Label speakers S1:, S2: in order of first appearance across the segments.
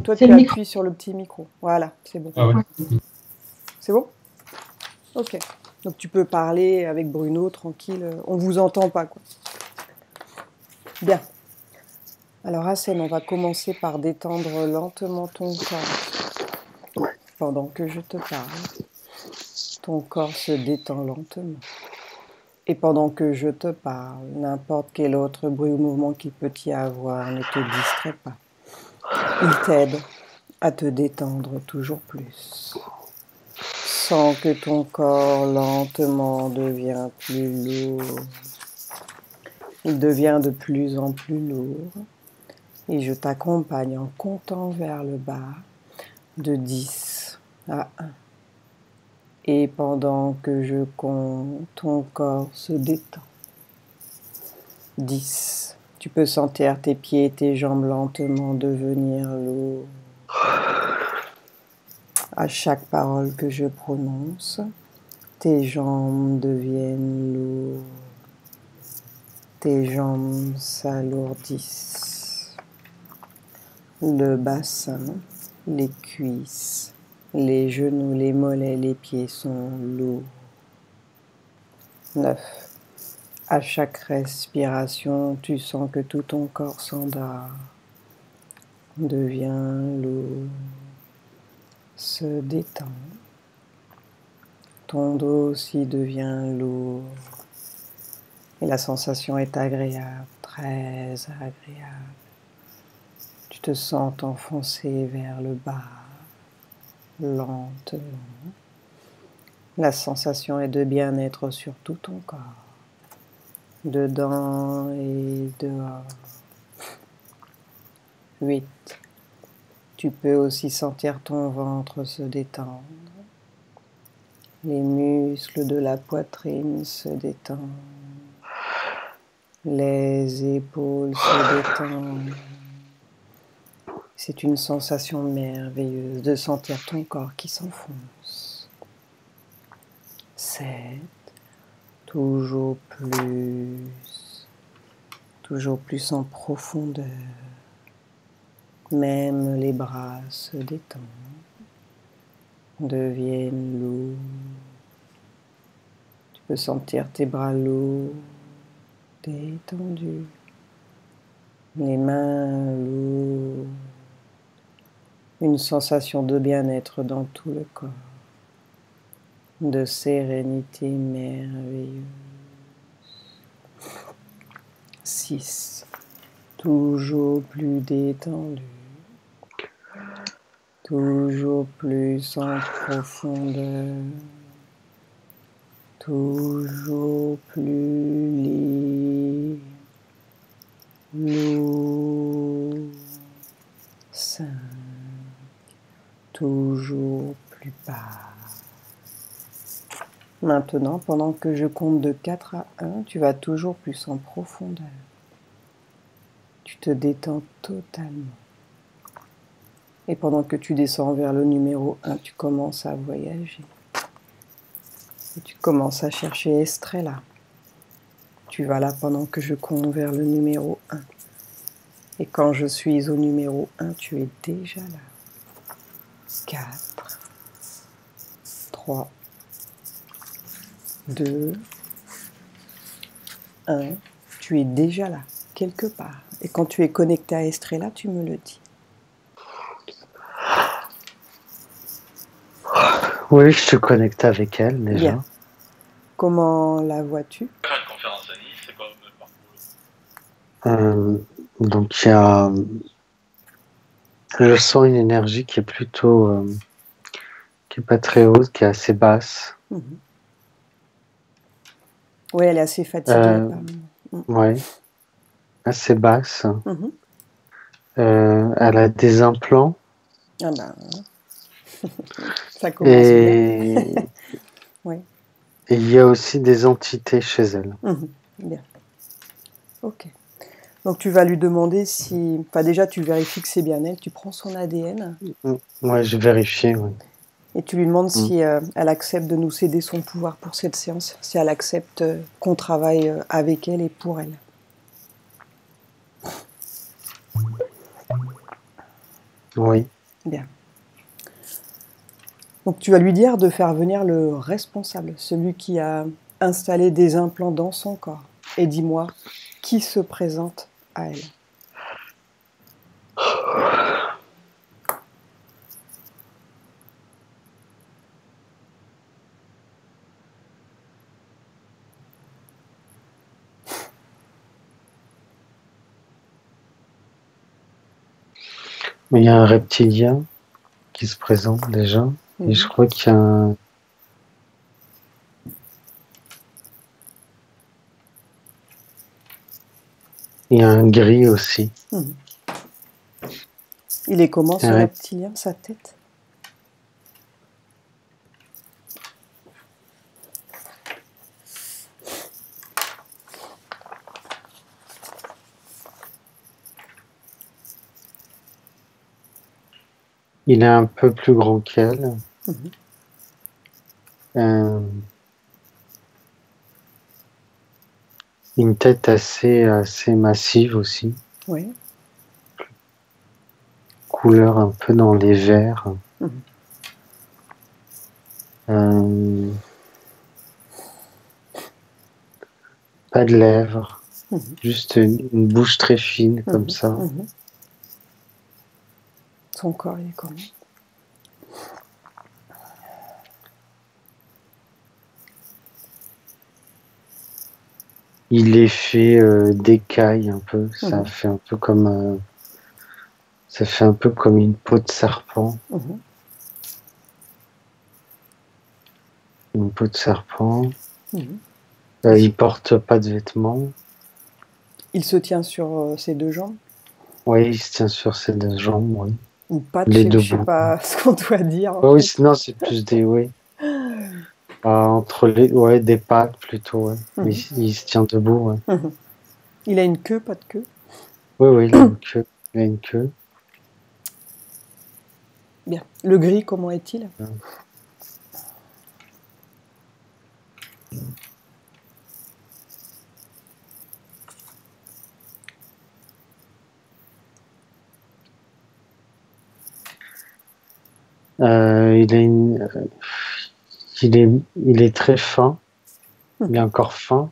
S1: toi,
S2: C'est
S1: tu
S2: le micro.
S1: appuies sur le petit micro. Voilà, c'est bon.
S3: Ah ouais.
S1: C'est bon? Ok. Donc tu peux parler avec Bruno, tranquille. On vous entend pas, quoi. Bien. Alors, Hassen, on va commencer par détendre lentement ton corps. Pendant que je te parle, ton corps se détend lentement. Et pendant que je te parle, n'importe quel autre bruit ou mouvement qu'il peut y avoir ne te distrait pas. Il t'aide à te détendre toujours plus. Sens que ton corps lentement devient plus lourd. Il devient de plus en plus lourd. Et je t'accompagne en comptant vers le bas de 10 à 1. Et pendant que je compte, ton corps se détend. 10. Tu peux sentir tes pieds et tes jambes lentement devenir lourds. À chaque parole que je prononce, tes jambes deviennent lourdes. Tes jambes s'alourdissent. Le bassin, les cuisses, les genoux, les mollets, les pieds sont lourds. 9. À chaque respiration, tu sens que tout ton corps s'endort, devient lourd, se détend. Ton dos aussi devient lourd. Et la sensation est agréable, très agréable. Tu te sens t'enfoncer vers le bas, lentement. La sensation est de bien-être sur tout ton corps, dedans et dehors. 8. Tu peux aussi sentir ton ventre se détendre. Les muscles de la poitrine se détendent. Les épaules se détendent. C'est une sensation merveilleuse de sentir ton corps qui s'enfonce. 7. Toujours plus en profondeur. Même les bras se détendent, deviennent lourds. Tu peux sentir tes bras lourds, détendus. Les mains lourdes. Une sensation de bien-être dans tout le corps, de sérénité merveilleuse. 6. Toujours plus détendu, toujours plus en profondeur, toujours plus libre, lourd. 5. Toujours plus bas. Maintenant, pendant que je compte de 4 à 1, tu vas toujours plus en profondeur. Tu te détends totalement. Et pendant que tu descends vers le numéro 1, tu commences à voyager. Et tu commences à chercher Estrella. Tu vas là pendant que je compte vers le numéro 1. Et quand je suis au numéro 1, tu es déjà là. 4, 3, 2, 1. Tu es déjà là, quelque part. Et quand tu es connecté à Estrella, tu me le dis.
S4: Oui, je te connecte avec elle déjà.
S1: Bien. Comment la vois-tu?
S3: Faire une conférence à Nice, c'est quoi le parcours?
S4: Donc il y a, je sens une énergie qui est plutôt, qui est pas très haute, qui est assez basse.
S1: Oui, elle est assez fatiguée.
S4: Ouais, assez basse.
S1: Mhm.
S4: Elle a des implants.
S1: Ah ben, ça commence bien. Oui.
S4: Et il y a aussi des entités chez elle.
S1: Bien. Ok. Donc tu vas lui demander si... Enfin déjà, tu vérifies que c'est bien elle. Tu prends son ADN.
S4: Ouais, j'ai vérifié. Ouais.
S1: Et tu lui demandes si elle accepte de nous céder son pouvoir pour cette séance. Si elle accepte qu'on travaille avec elle et pour elle.
S4: Oui.
S1: Bien. Donc tu vas lui dire de faire venir le responsable, celui qui a installé des implants dans son corps. Et dis-moi, qui se présente à elle?
S4: Il y a un reptilien qui se présente déjà. Et je crois qu'il y a un gris aussi.
S1: Il est comment ce reptilien, sa tête?
S4: Il est un peu plus grand qu'elle. Une tête assez massive aussi.
S1: Oui.
S4: Couleur un peu dans les verts. Pas de lèvres. Juste une bouche très fine comme ça.
S1: Son corps, il est comment?
S4: Il est fait d'écailles un peu. Ça fait un peu comme ça fait un peu comme une peau de serpent. Une peau de serpent. Il porte pas de vêtements.
S1: Il se tient sur ses deux jambes?
S4: Oui, il se tient sur ses deux jambes, oui.
S1: Ou pattes,
S4: Les deux
S1: je sais
S4: bouts.
S1: pas ce qu'on doit dire.
S4: Oui, sinon c'est plus des entre les des pattes plutôt, ouais. Il se tient debout, ouais.
S1: Il a une queue, pas de queue?
S4: Oui, il a une queue. Il a une queue.
S1: Bien. Le gris, comment est-il?
S4: Il est très fin. Il est encore fin.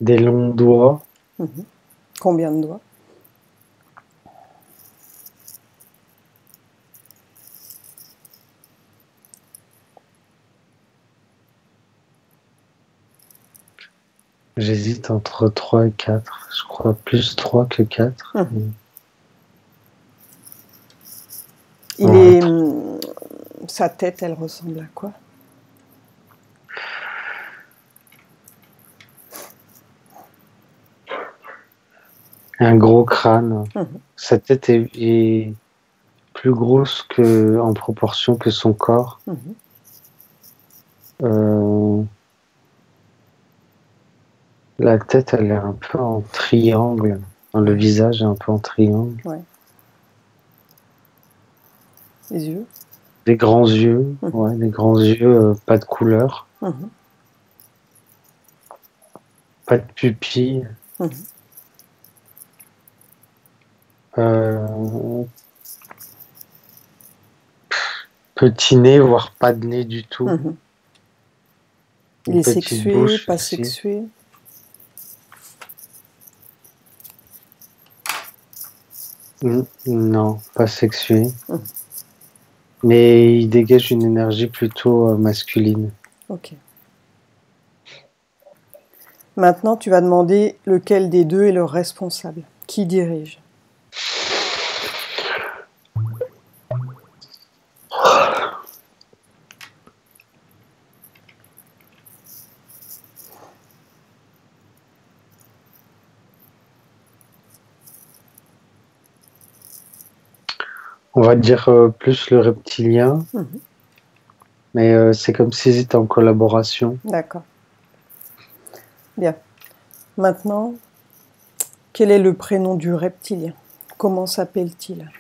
S4: Des longs doigts.
S1: Combien de doigts?
S4: J'hésite entre 3 et 4. Je crois plus 3 que 4.
S1: Sa tête, elle ressemble à quoi?
S4: Un gros crâne. Sa tête est plus grosse en proportion que son corps. La tête, elle est un peu en triangle. Le visage est un peu en triangle.
S1: Ouais. Les yeux?
S4: Des grands yeux, des grands yeux, pas de couleur. Pas de pupilles. Petit nez, voire pas de nez du tout.
S1: Il est sexué, pas sexué?
S4: Non, pas sexué. Mais il dégage une énergie plutôt masculine.
S1: Ok. Maintenant, tu vas demander lequel des deux est le responsable. Qui dirige?
S4: On va dire plus le reptilien. Mais c'est comme s'ils étaient en collaboration.
S1: D'accord. Bien. Maintenant, quel est le prénom du reptilien? Comment s'appelle-t-il?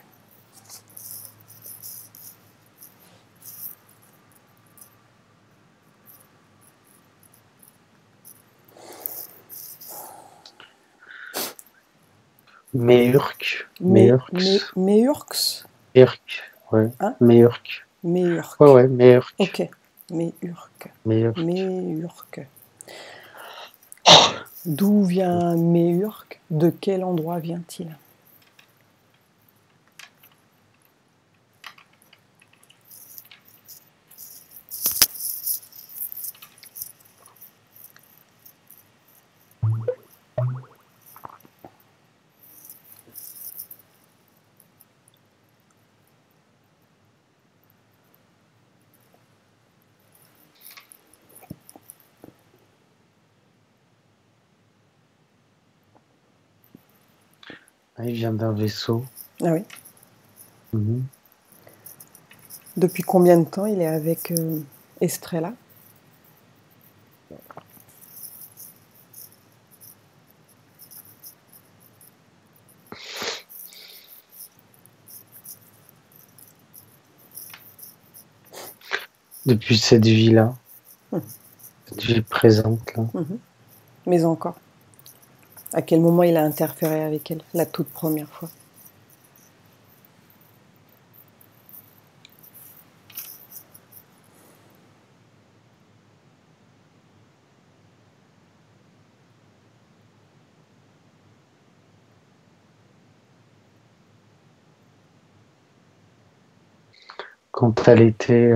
S4: Méurk.
S1: Méurx?
S4: Urk. Ouais.
S1: Hein?
S4: Méurk.
S1: Méurk.
S4: Ouais, ouais, Méurk.
S1: Ok. Méurk.
S4: Méurk.
S1: Méurk. D'où vient Méurk? De quel endroit vient-il?
S4: Ah, il vient d'un vaisseau.
S1: Ah oui.
S4: Mhm.
S1: Depuis combien de temps il est avec Estrella?
S4: Depuis cette vie-là. Cette vie présente, là.
S1: Mais encore. À quel moment il a interféré avec elle, la toute première fois?
S4: Quand elle était...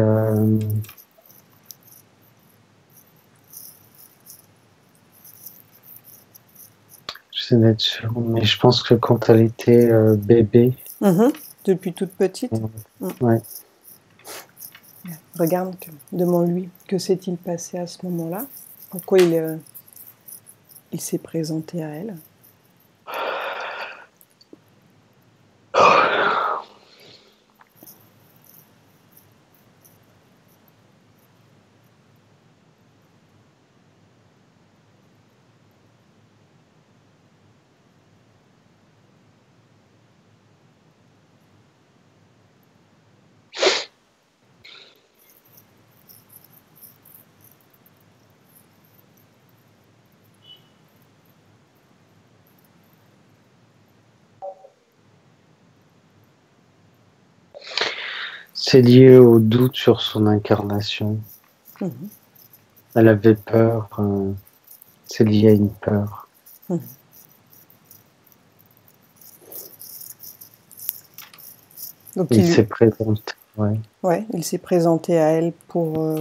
S4: J'essaie d'être sûr, mais je pense que quand elle était bébé...
S1: Depuis toute petite.
S4: Ouais.
S1: Regarde, demande-lui, que s'est-il passé à ce moment-là? Pourquoi il s'est présenté à elle?
S4: C'est lié au doute sur son incarnation. Elle avait peur. C'est lié à une peur.
S1: Donc
S4: Il s'est présenté. Ouais.
S1: Ouais, il s'est présenté à elle pour...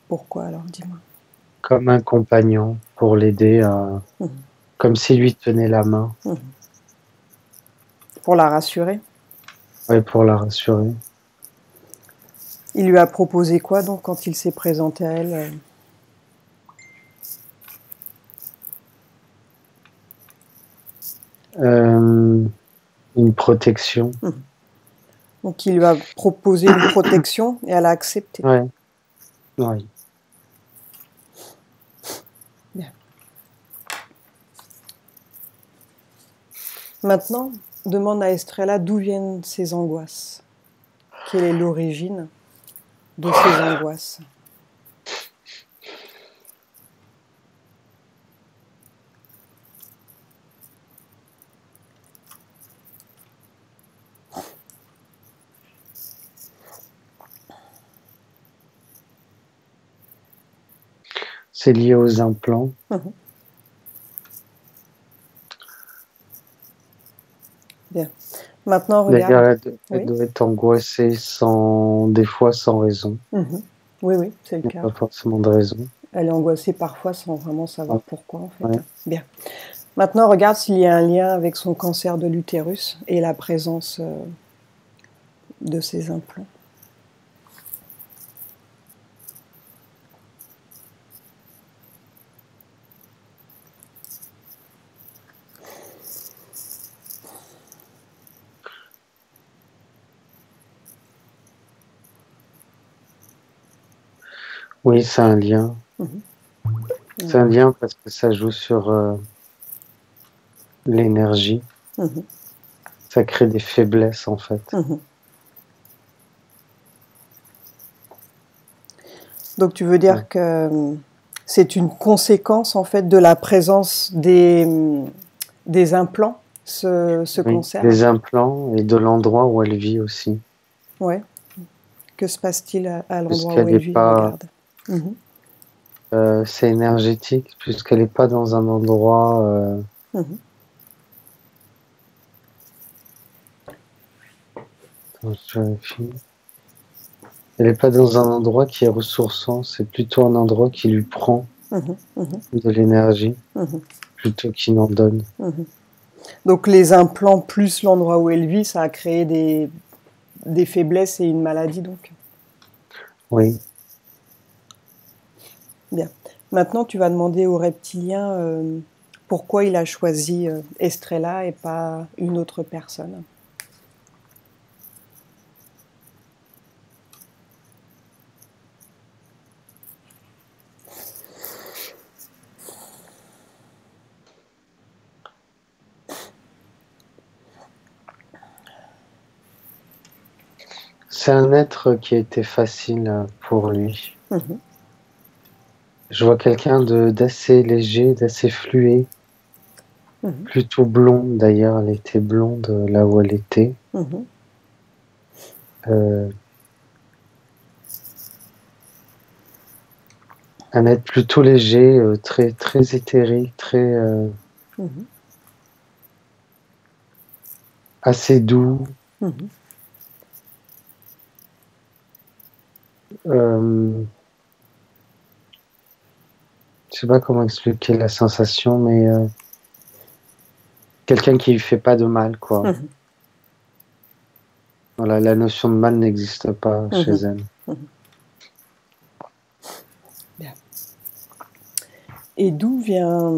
S1: Pourquoi alors, dis-moi?
S4: Comme un compagnon pour l'aider à... Comme s'il lui tenait la main.
S1: Pour la rassurer?
S4: Ouais, pour la rassurer.
S1: Il lui a proposé quoi donc quand il s'est présenté à elle?
S4: Une protection.
S1: Donc il lui a proposé une protection et elle a accepté.
S4: Ouais. Ouais.
S1: Bien. Maintenant, demande à Estrella d'où viennent ses angoisses. Quelle est l'origine de ces angoisses?
S4: C'est lié aux implants.
S1: Bien. Maintenant, regarde.
S4: Elle doit être angoissée des fois sans raison.
S1: Oui, oui, c'est le cas.
S4: Pas forcément de raison.
S1: Elle est angoissée parfois sans vraiment savoir pourquoi, en fait.
S4: Ouais.
S1: Bien. Maintenant, regarde s'il y a un lien avec son cancer de l'utérus et la présence de ces implants.
S4: Oui, c'est un lien. C'est un lien parce que ça joue sur l'énergie. Ça crée des faiblesses, en fait.
S1: Donc tu veux dire que c'est une conséquence en fait de la présence des implants, se
S4: Oui,
S1: conserve.
S4: des implants et de l'endroit où elle vit aussi.
S1: Ouais. Que se passe-t-il à l'endroit où
S4: Puisqu'elle
S1: elle
S4: est
S1: vit?
S4: pas,
S1: Regarde. Mhm.
S4: c'est énergétique, puisqu'elle n'est pas dans un endroit.
S1: Mhm.
S4: Attends, je vérifie. Elle n'est pas dans un endroit qui est ressourçant, c'est plutôt un endroit qui lui prend
S1: Mhm. Mhm.
S4: de l'énergie,
S1: Mhm.
S4: plutôt qu'il n'en donne.
S1: Mhm. Donc les implants plus l'endroit où elle vit, ça a créé des faiblesses et une maladie donc.
S4: Oui.
S1: Bien. Maintenant, tu vas demander au reptilien pourquoi il a choisi Estrella et pas une autre personne.
S4: C'est un être qui a été facile pour lui.
S1: Mhm.
S4: Je vois quelqu'un d'assez léger, d'assez fluet,
S1: Mhm.
S4: plutôt blonde d'ailleurs, elle était blonde là où elle était.
S1: Mhm.
S4: Euh, un être plutôt léger, très, très éthérique, très
S1: Mhm.
S4: assez doux.
S1: Mhm.
S4: Euh, je sais pas comment expliquer la sensation, mais quelqu'un qui lui fait pas de mal, quoi.
S1: Mhm.
S4: Voilà, la notion de mal n'existe pas chez
S1: Mhm.
S4: elle.
S1: Mhm. Bien. Et d'où vient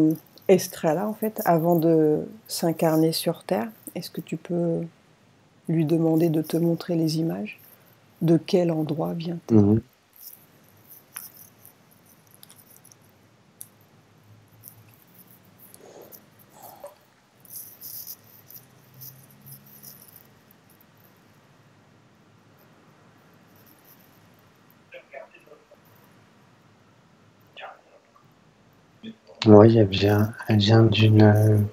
S1: Estrella en fait avant de s'incarner sur Terre? Est-ce que tu peux lui demander de te montrer les images? De quel endroit vient-elle?
S4: Mhm. Oui, elle vient d'une.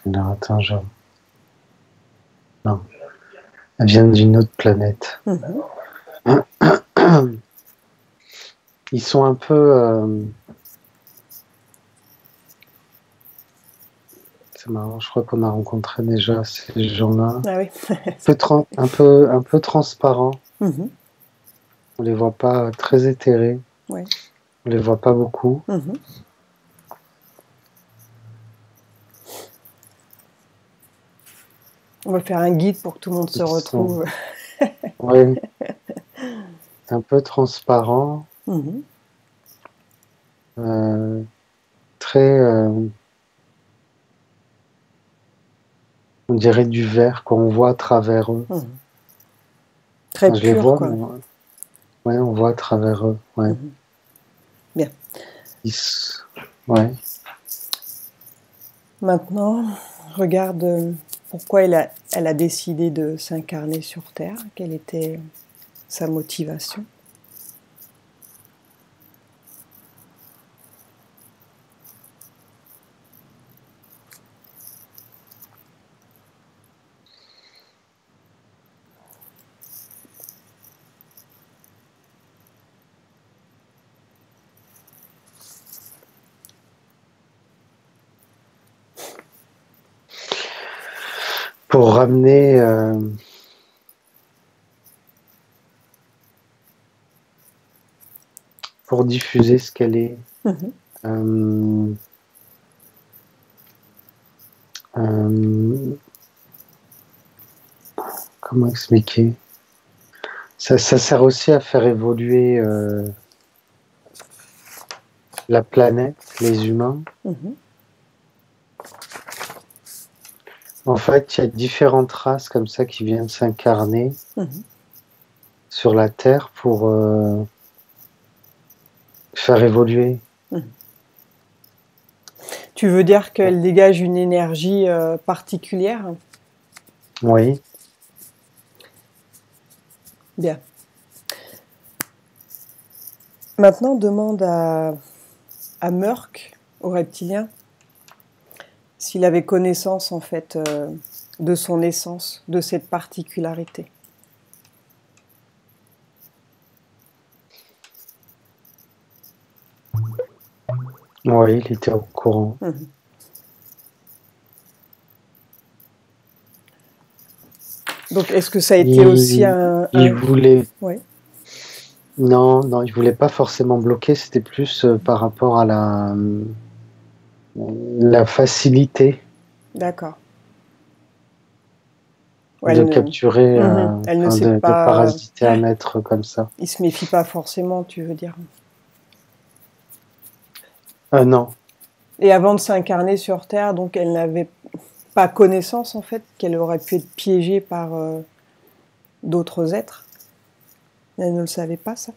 S4: Non, attends, non, elle vient d'une autre planète.
S1: Mhm.
S4: Ils sont un peu. C'est marrant, je crois qu'on a rencontré déjà ces gens-là.
S1: Ah oui.
S4: Un peu transparents.
S1: Mhm.
S4: On les voit pas très éthérés.
S1: Ouais.
S4: On les voit pas beaucoup.
S1: Mhm. On va faire un guide pour que tout le monde se
S4: Ils sont,
S1: retrouve.
S4: ouais, un peu transparents.
S1: Mhm.
S4: Euh, très. On dirait du verre qu'on voit à travers eux.
S1: Mhm. Très
S4: Enfin, je les
S1: pur,
S4: vois,
S1: quoi.
S4: mais ouais, on voit à travers eux. Ouais.
S1: Mhm. Bien.
S4: Ouais.
S1: Maintenant, regarde pourquoi elle a décidé de s'incarner sur Terre. Quelle était sa motivation?
S4: Pour ramener. Pour diffuser ce qu'elle est.
S1: Mhm.
S4: Euh, comment expliquer? Ça sert aussi à faire évoluer la planète, les humains.
S1: Mhm.
S4: En fait, il y a différentes races comme ça qui viennent s'incarner
S1: Mhm.
S4: sur la Terre pour faire évoluer.
S1: Mhm. Tu veux dire qu'elle dégage une énergie particulière?
S4: Oui.
S1: Bien. Maintenant, demande à Murk, au reptilien, s'il avait connaissance en fait de son essence, de cette particularité.
S4: Oui, il était au courant.
S1: Donc, est-ce que ça a été aussi
S4: Il voulait...
S1: Ouais.
S4: Non, il voulait pas forcément bloquer, c'était plus par rapport à la facilité
S1: D'accord.
S4: de capturer,
S1: Elle ne sait
S4: de
S1: pas...
S4: parasiter un être comme ça.
S1: Il se méfie pas forcément, tu veux dire.
S4: Non.
S1: Et avant de s'incarner sur Terre, donc elle n'avait pas connaissance en fait qu'elle aurait pu être piégée par d'autres êtres. Elle ne le savait pas, ça.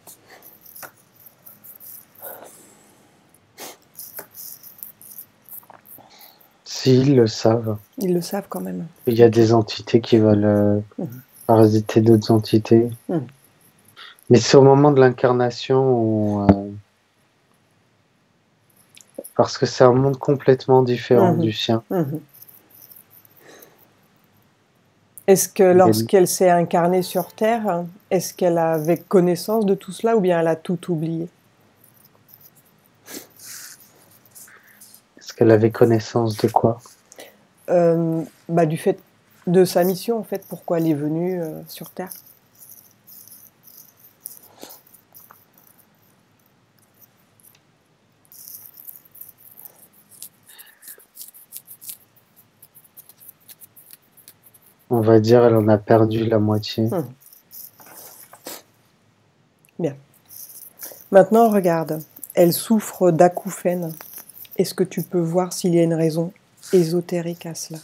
S4: Si, ils le savent.
S1: Ils le savent quand même.
S4: Il y a des entités qui veulent parasiter d'autres entités. Mais c'est au moment de l'incarnation où... parce que c'est un monde complètement différent du sien.
S1: Est-ce que lorsqu'elle s'est incarnée sur Terre, est-ce qu'elle avait connaissance de tout cela ou bien elle a tout oublié?
S4: Est-ce qu'elle avait connaissance de quoi?
S1: Du fait de sa mission, en fait, pourquoi elle est venue sur Terre.
S4: On va dire elle en a perdu la moitié.
S1: Bien. Maintenant, regarde. Elle souffre d'acouphènes. Est-ce que tu peux voir s'il y a une raison ésotérique à cela?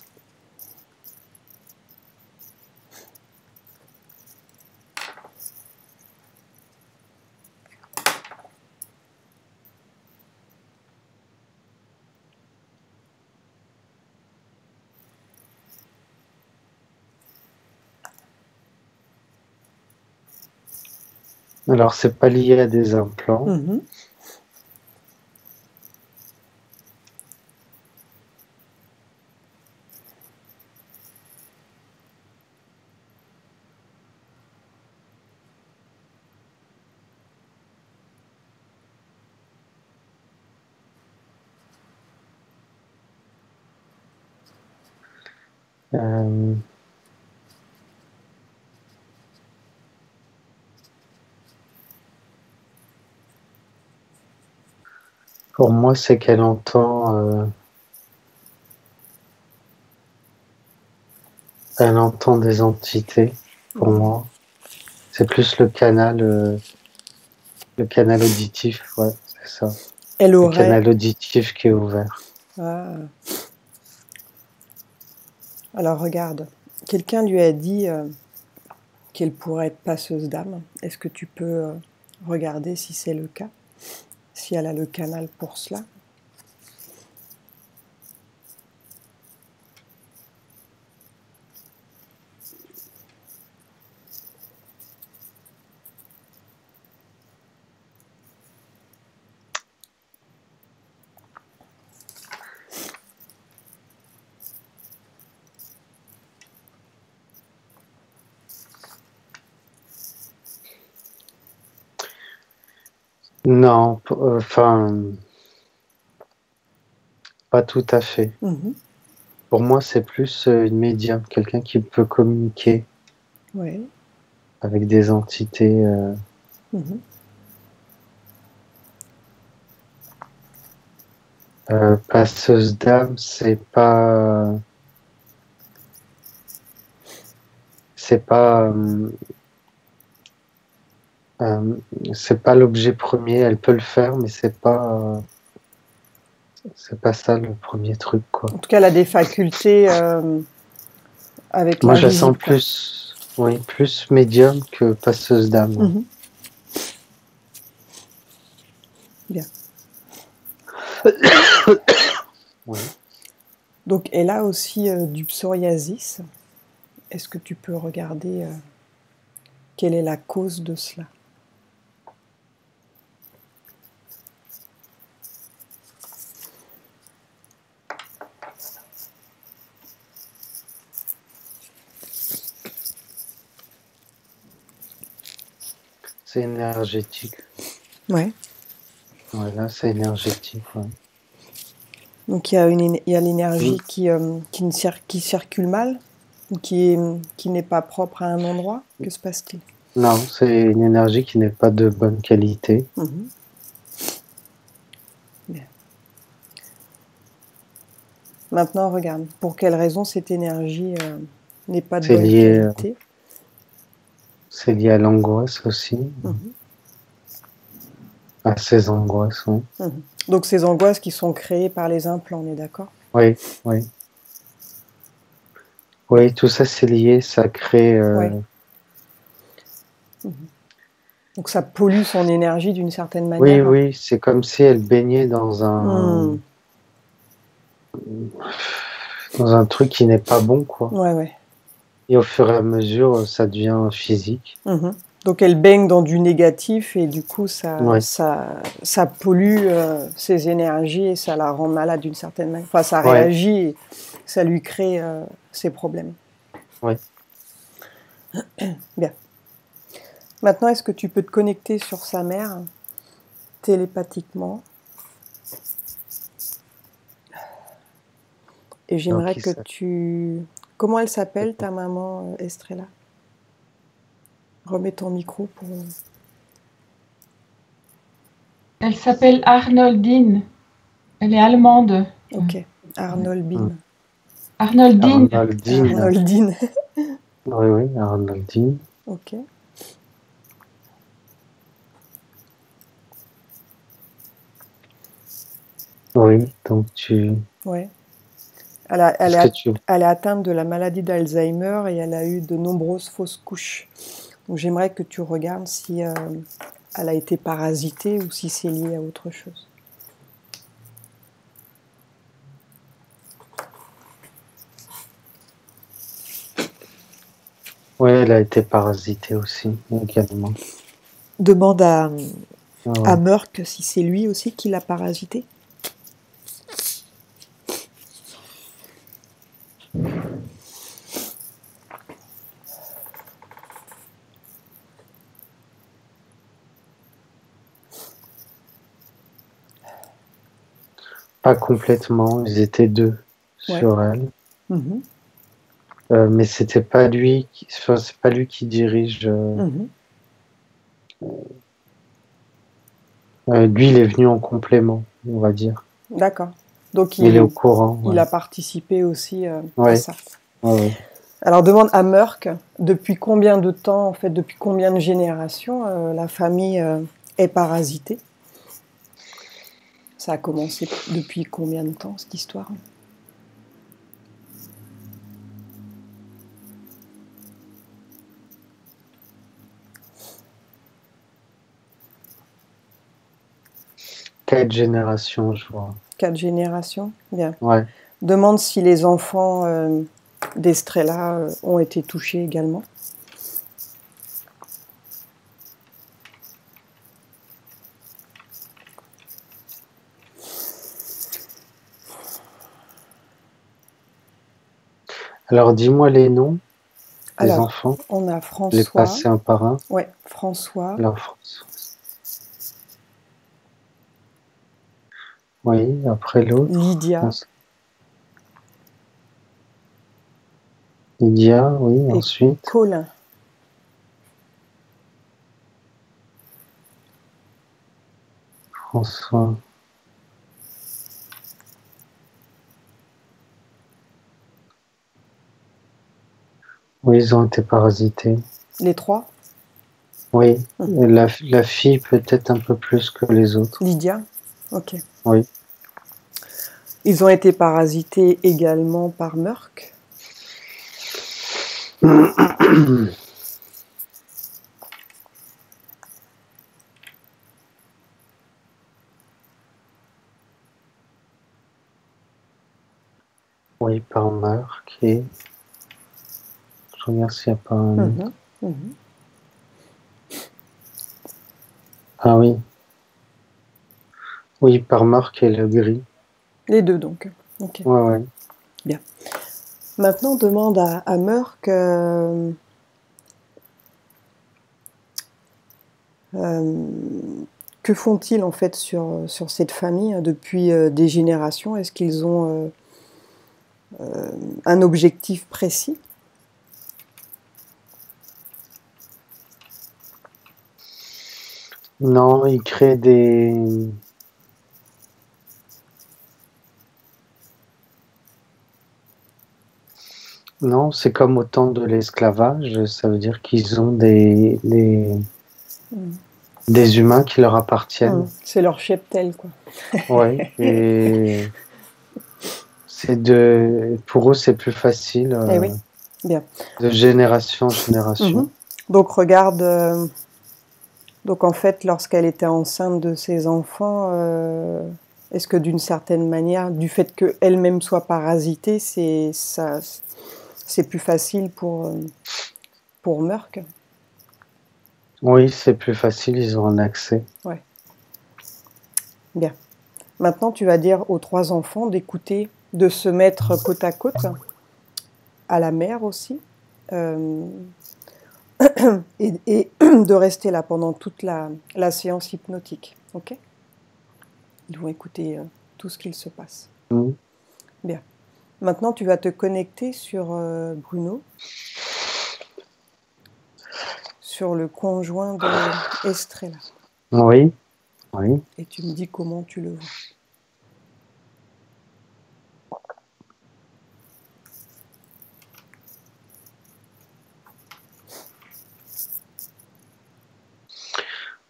S4: Alors, c'est pas lié à des implants. Pour moi, c'est qu'elle entend des entités. Pour moi, c'est plus le canal auditif, ouais, c'est ça.
S1: Elle aurait...
S4: Le canal auditif qui est ouvert.
S1: Ah. Alors regarde, quelqu'un lui a dit qu'elle pourrait être passeuse d'âme. Est-ce que tu peux regarder si c'est le cas, si elle a le canal pour cela?
S4: Non, enfin, pas tout à fait. Pour moi, c'est plus une médium, quelqu'un qui peut communiquer avec des entités. Passeuse d'âme, c'est pas l'objet premier. Elle peut le faire, mais c'est pas ça le premier truc, quoi.
S1: En tout cas, elle a des facultés avec
S4: moi je la sens
S1: l'invisible,
S4: plus médium que passeuse d'âme.
S1: Bien.
S4: Oui.
S1: Donc elle a aussi du psoriasis. Est-ce que tu peux regarder quelle est la cause de cela?
S4: c'est énergétique.
S1: Ouais.
S4: Voilà, c'est énergétique. Ouais.
S1: Donc il y a l'énergie qui circule mal ou qui n'est pas propre à un endroit. Que se passe-t-il?
S4: Non, c'est une énergie qui n'est pas de bonne qualité.
S1: Mhm. Bien. Maintenant, regarde. Pour quelle raison cette énergie n'est pas de
S4: C'est
S1: bonne
S4: lié,
S1: qualité?
S4: c'est lié à l'angoisse aussi,
S1: Mhm.
S4: à ces angoisses. Oui,
S1: Mhm. Donc ces angoisses qui sont créées par les implants, on est d'accord?
S4: oui, oui. Oui, tout ça c'est lié, ça crée.
S1: Ouais. Mhm. Donc ça pollue son énergie d'une certaine
S4: Oui,
S1: manière.
S4: oui, c'est comme si elle baignait dans un truc qui n'est pas bon, quoi.
S1: Ouais, ouais.
S4: Et au fur et à mesure, ça devient physique.
S1: Mhm. Donc elle baigne dans du négatif et du coup
S4: Ouais,
S1: ça pollue ses énergies et ça la rend malade d'une certaine manière. Enfin, ça
S4: ouais,
S1: réagit et ça lui crée ses problèmes.
S4: ouais.
S1: Bien. Maintenant, est-ce que tu peux te connecter sur sa mère télépathiquement? Et
S4: Alors,
S1: j'aimerais
S4: qui
S1: que
S4: ça?
S1: tu... Comment elle s'appelle, ta maman, Estrella? Remets ton micro pour...
S2: Elle s'appelle Arnoldine. Elle est allemande.
S1: Ok. Arnoldine.
S2: Arnoldine.
S4: Arnoldine.
S1: Arnoldine.
S4: Oui, oui, Arnoldine.
S1: Ok.
S4: Oui, donc tu.
S1: Ouais.
S4: Est-ce que tu.
S1: Elle est atteinte de la maladie d'Alzheimer et elle a eu de nombreuses fausses couches. Donc j'aimerais que tu regardes si elle a été parasitée ou si c'est lié à autre chose.
S4: Oui, elle a été parasitée aussi, également.
S1: Demande à
S4: Ouais.
S1: Merck si c'est lui aussi qui l'a parasité.
S4: Pas complètement, ils étaient deux
S1: Ouais.
S4: sur elle.
S1: Mhm.
S4: Mais c'était pas lui enfin, c'est pas lui qui dirige.
S1: Mhm.
S4: Lui, il est venu en complément, on va dire.
S1: D'accord. Donc
S4: Il est au courant,
S1: il
S4: ouais.
S1: a participé aussi à
S4: Ouais,
S1: ça.
S4: ouais, ouais.
S1: Alors demande à Merck depuis combien de temps, en fait, depuis combien de générations la famille est parasitée. Ça a commencé depuis combien de temps, cette histoire?
S4: Quatre générations, je vois.
S1: 4 générations? Bien.
S4: Ouais.
S1: Demande si les enfants d'Estrella ont été touchés également.
S4: Alors, dis-moi les noms des
S1: Alors,
S4: enfants.
S1: on a
S4: Les
S1: François.
S4: passer un par un.
S1: Ouais, François.
S4: Alors, François. Oui, après l'autre.
S1: Lydia
S4: Lydia, oui,
S1: et
S4: ensuite.
S1: Colin.
S4: François. Oui, ils ont été parasités.
S1: Les 3?
S4: Oui, et la fille peut-être un peu plus que les autres.
S1: Lydia? Ok.
S4: Oui.
S1: Ils ont été parasités également par Merck?
S4: Oui, par Merck et. Je regarde s'il n'y a pas un autre. Ah oui. Oui, par Merck et le gris.
S1: Les deux donc. Ok.
S4: Ouais, ouais.
S1: Bien. Maintenant, demande à Merck Euh, que font-ils en fait sur cette famille depuis des générations? Est-ce qu'ils ont un objectif précis?
S4: Non, ils créent des... Non, c'est comme au temps de l'esclavage, ça veut dire qu'ils ont des humains qui leur appartiennent.
S1: C'est leur cheptel, quoi.
S4: Ouais, et pour eux, c'est plus facile
S1: Eh oui, bien.
S4: de génération en génération.
S1: Donc regarde, donc en fait, lorsqu'elle était enceinte de ses enfants, est-ce que d'une certaine manière, du fait qu'elle-même soit parasitée, c'est plus facile pour Merck?
S4: Oui, c'est plus facile, ils ont un accès.
S1: Ouais. Bien. Maintenant, tu vas dire aux 3 enfants d'écouter, de se mettre côte à côte, à la mère aussi, et de rester là pendant toute la séance hypnotique. Ok? Ils vont écouter tout ce qu'il se passe. Bien. Maintenant, tu vas te connecter sur Bruno, sur le conjoint de Estrella.
S4: Oui, oui.
S1: Et tu me dis comment tu le vois.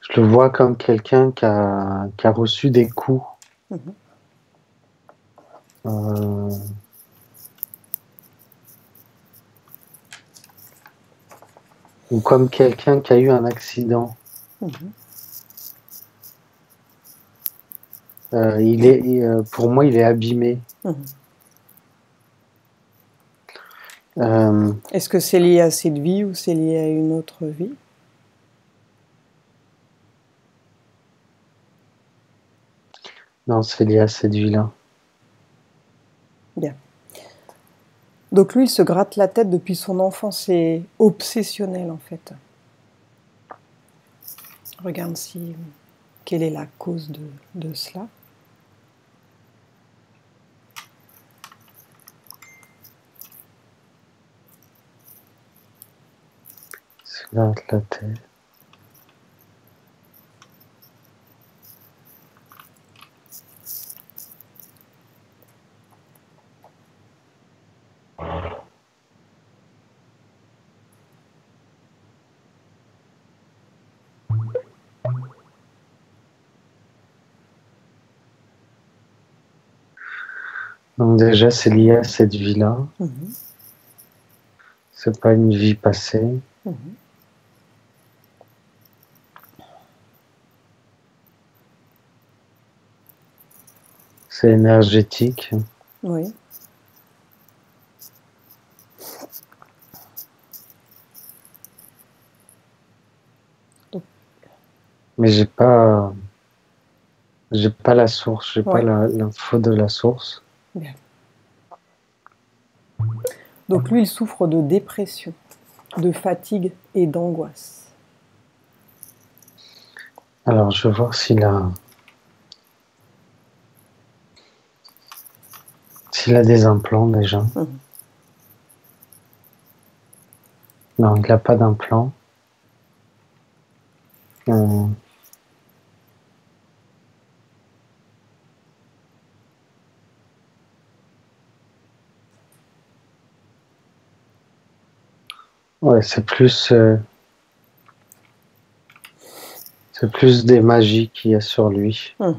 S4: Je le vois comme quelqu'un qui a reçu des coups. Ou comme quelqu'un qui a eu un accident. Pour moi, il est abîmé.
S1: Est-ce que c'est lié à cette vie ou c'est lié à une autre vie?
S4: Non, c'est lié à cette vie-là.
S1: Bien. Donc lui, il se gratte la tête depuis son enfance, c'est obsessionnel en fait. Regarde quelle est la cause de cela.
S4: Se gratte la tête. Donc déjà, c'est lié à cette vie-là. C'est pas une vie passée. C'est énergétique.
S1: Oui.
S4: Mais j'ai pas la source, j'ai pas l'info de la source.
S1: Bien. Donc lui, il souffre de dépression, de fatigue et d'angoisse.
S4: Alors, je vais voir s'il a des implants déjà. Non, il n'a pas d'implant. Ouais, c'est plus des magies qu'il y a sur lui. Ce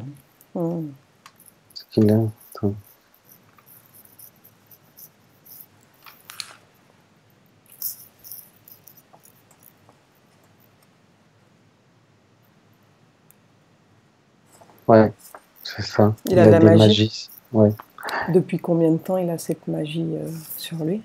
S4: qu'il a. Attends. Ouais, c'est ça.
S1: Il a de la
S4: des
S1: magie.
S4: magies. Ouais.
S1: Depuis combien de temps il a cette magie sur lui?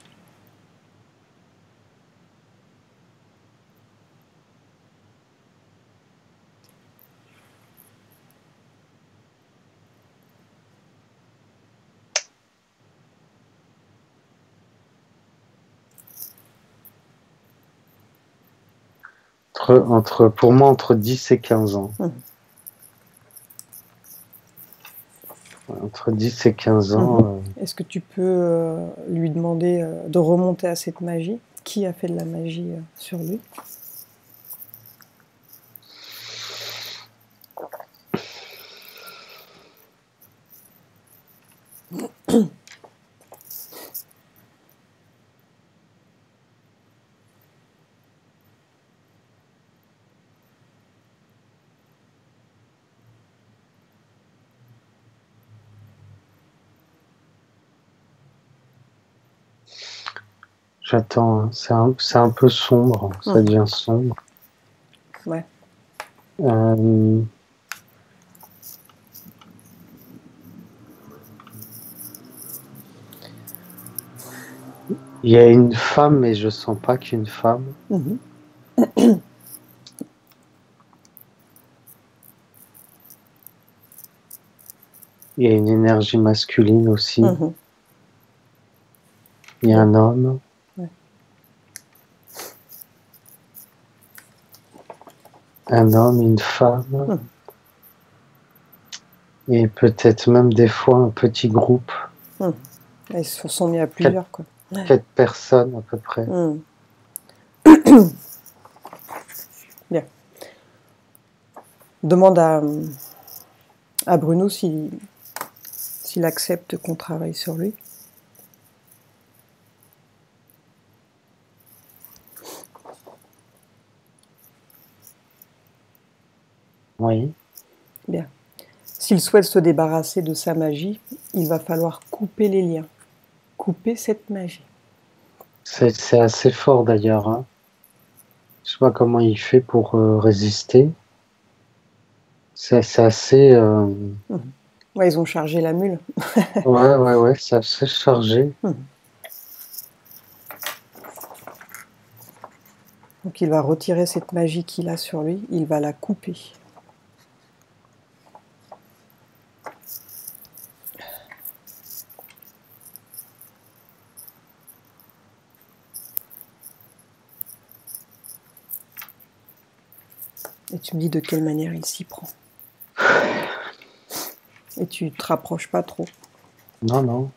S4: Pour moi, entre 10 et 15 ans. Entre 10 et 15 ans.
S1: Est-ce que tu peux lui demander de remonter à cette magie? Qui a fait de la magie sur lui?
S4: J'attends, hein. C'est un peu sombre, ça devient sombre.
S1: Ouais.
S4: Il y a une femme, mais je sens pas qu'une femme. Il y a une énergie masculine aussi. Il y a un homme.
S1: Ouais.
S4: Un homme, une femme. Et peut-être même des fois un petit groupe.
S1: Ils se sont mis à plusieurs, quoi.
S4: 4 personnes à peu près.
S1: Bien. Demande à Bruno s'il accepte qu'on travaille sur lui.
S4: Oui.
S1: Bien. S'il souhaite se débarrasser de sa magie, il va falloir couper les liens. Couper cette magie.
S4: C'est assez fort d'ailleurs. Hein. Je sais pas comment il fait pour résister. C'est assez...
S1: Ouais, ils ont chargé la mule.
S4: ouais, c'est assez chargé.
S1: Donc il va retirer cette magie qu'il a sur lui, il va la couper. Et tu me dis de quelle manière il s'y prend. Et tu te rapproches pas trop.
S4: Non, non.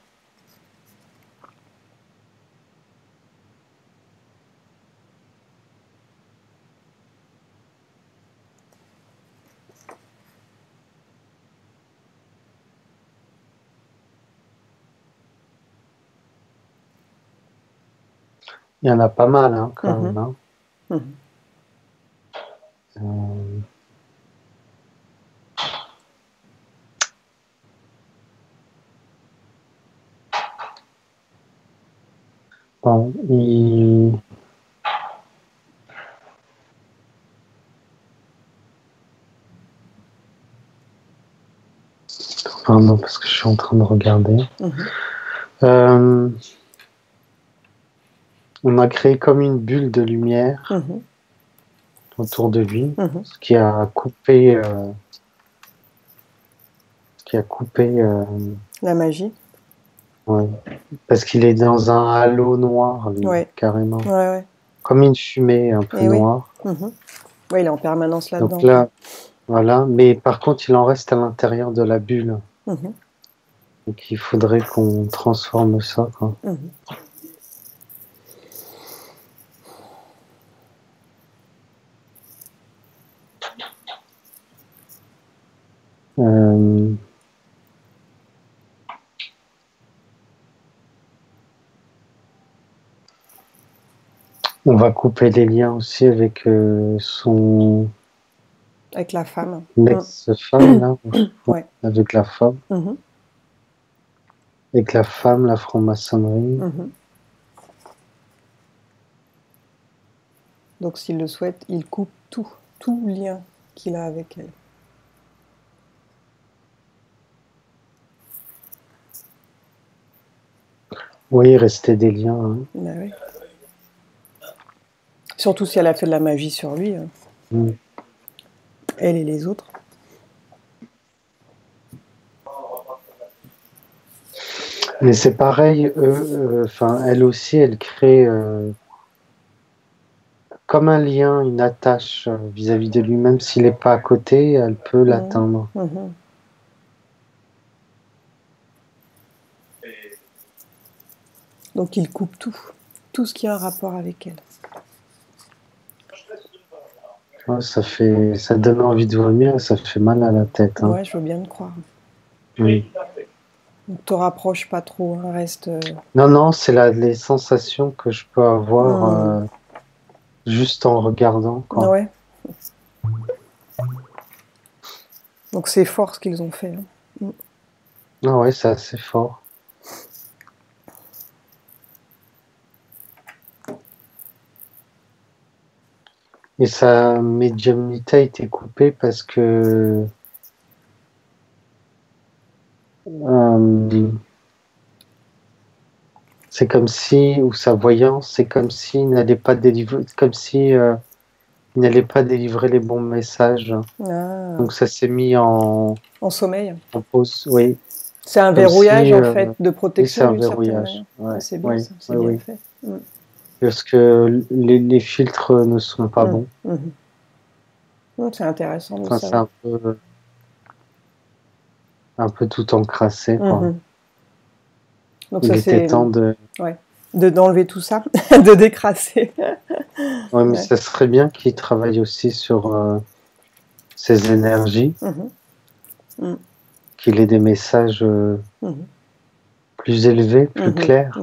S4: Il y en a pas mal, hein, quand même. Hein. Bon, Pardon, parce que je suis en train de regarder. On a créé comme une bulle de lumière autour de lui, ce qui a coupé...
S1: La magie.
S4: Ouais. Parce qu'il est dans un halo noir, lui, carrément.
S1: Ouais.
S4: Comme une fumée un peu noire.
S1: Ouais, il est en permanence là-dedans.
S4: Donc là, voilà. Mais par contre, il en reste à l'intérieur de la bulle. Donc il faudrait qu'on transforme ça, quoi. On va couper les liens aussi avec son...
S1: Avec la femme.
S4: L'ex-femme, là.
S1: Ouais.
S4: Avec la femme. Avec la femme, la franc-maçonnerie.
S1: Donc s'il le souhaite, il coupe tout lien qu'il a avec elle.
S4: Oui, il restait des liens. Hein.
S1: Ben oui. Surtout si elle a fait de la magie sur lui. Elle et les autres.
S4: Mais c'est pareil, elle aussi, elle crée comme un lien, une attache vis-à-vis de lui, même s'il n'est pas à côté, elle peut l'atteindre.
S1: Mhm. Donc il coupe tout ce qui a un rapport avec elle.
S4: Ouais, ça donne envie de vomir et ça fait mal à la tête. Hein.
S1: Ouais, je veux bien le croire.
S4: Oui.
S1: Donc te rapproche pas trop, hein, reste.
S4: Non, c'est les sensations que je peux avoir juste en regardant. Quoi.
S1: Ouais. Donc c'est fort ce qu'ils ont fait. Hein.
S4: Ah ouais, c'est assez fort. Et sa médiumnité a été coupée parce que c'est comme si, ou sa voyance, c'est comme s'il n'allait pas délivrer, comme si il n'allait pas délivrer les bons messages.
S1: Ah.
S4: Donc ça s'est mis en
S1: sommeil.
S4: En pause, oui.
S1: C'est un
S4: Comme
S1: verrouillage
S4: si,
S1: en fait de
S4: oui, c'est
S1: protection
S4: un
S1: d'une certaine
S4: verrouillage.
S1: manière.
S4: Ouais,
S1: C'est bien
S4: oui,
S1: ça, c'est
S4: oui,
S1: bien
S4: oui.
S1: fait.
S4: Parce que les filtres ne sont pas bons.
S1: C'est intéressant de
S4: Enfin, c'est
S1: savoir.
S4: un peu tout encrassé, quoi.
S1: Donc
S4: Il
S1: ça
S4: était
S1: c'est
S4: temps de...
S1: d'enlever tout ça, de décrasser.
S4: Ouais, mais ça serait bien qu'il travaille aussi sur ses énergies, qu'il ait des messages plus élevés, plus clairs.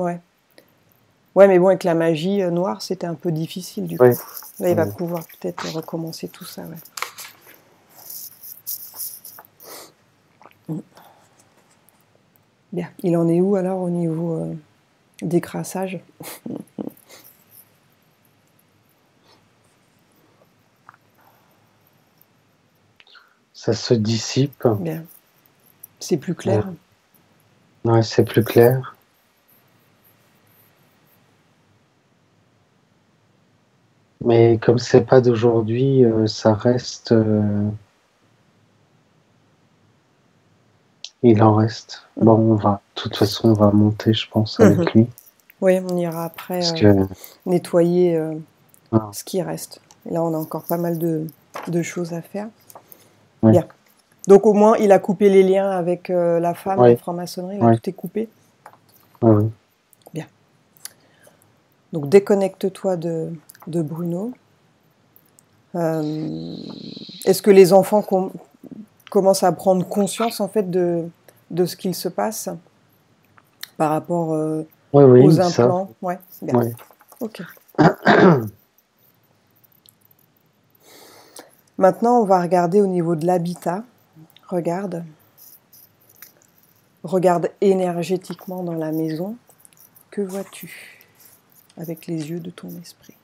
S1: Ouais, mais bon, avec la magie noire, c'était un peu difficile du coup. Là, il va pouvoir peut-être recommencer tout ça. Bien. Il en est où alors au niveau décrassage?
S4: Ça se dissipe.
S1: Bien. C'est plus clair.
S4: Ouais, c'est plus clair. Mais comme c'est pas d'aujourd'hui, ça reste... Il en reste. Bon, de toute façon, on va monter, je pense, avec lui.
S1: Oui, on ira après nettoyer ce qui reste. Et là, on a encore pas mal de choses à faire.
S4: Ouais.
S1: Bien. Donc au moins, il a coupé les liens avec la femme, la franc-maçonnerie, là, tout est coupé.
S4: Oui.
S1: Bien. Donc déconnecte-toi de Bruno. Est-ce que les enfants commencent à prendre conscience en fait de ce qu'il se passe par rapport aux implants? Oui, bien.
S4: Ouais.
S1: Ok. Maintenant, on va regarder au niveau de l'habitat. Regarde énergétiquement dans la maison. Que vois-tu avec les yeux de ton esprit?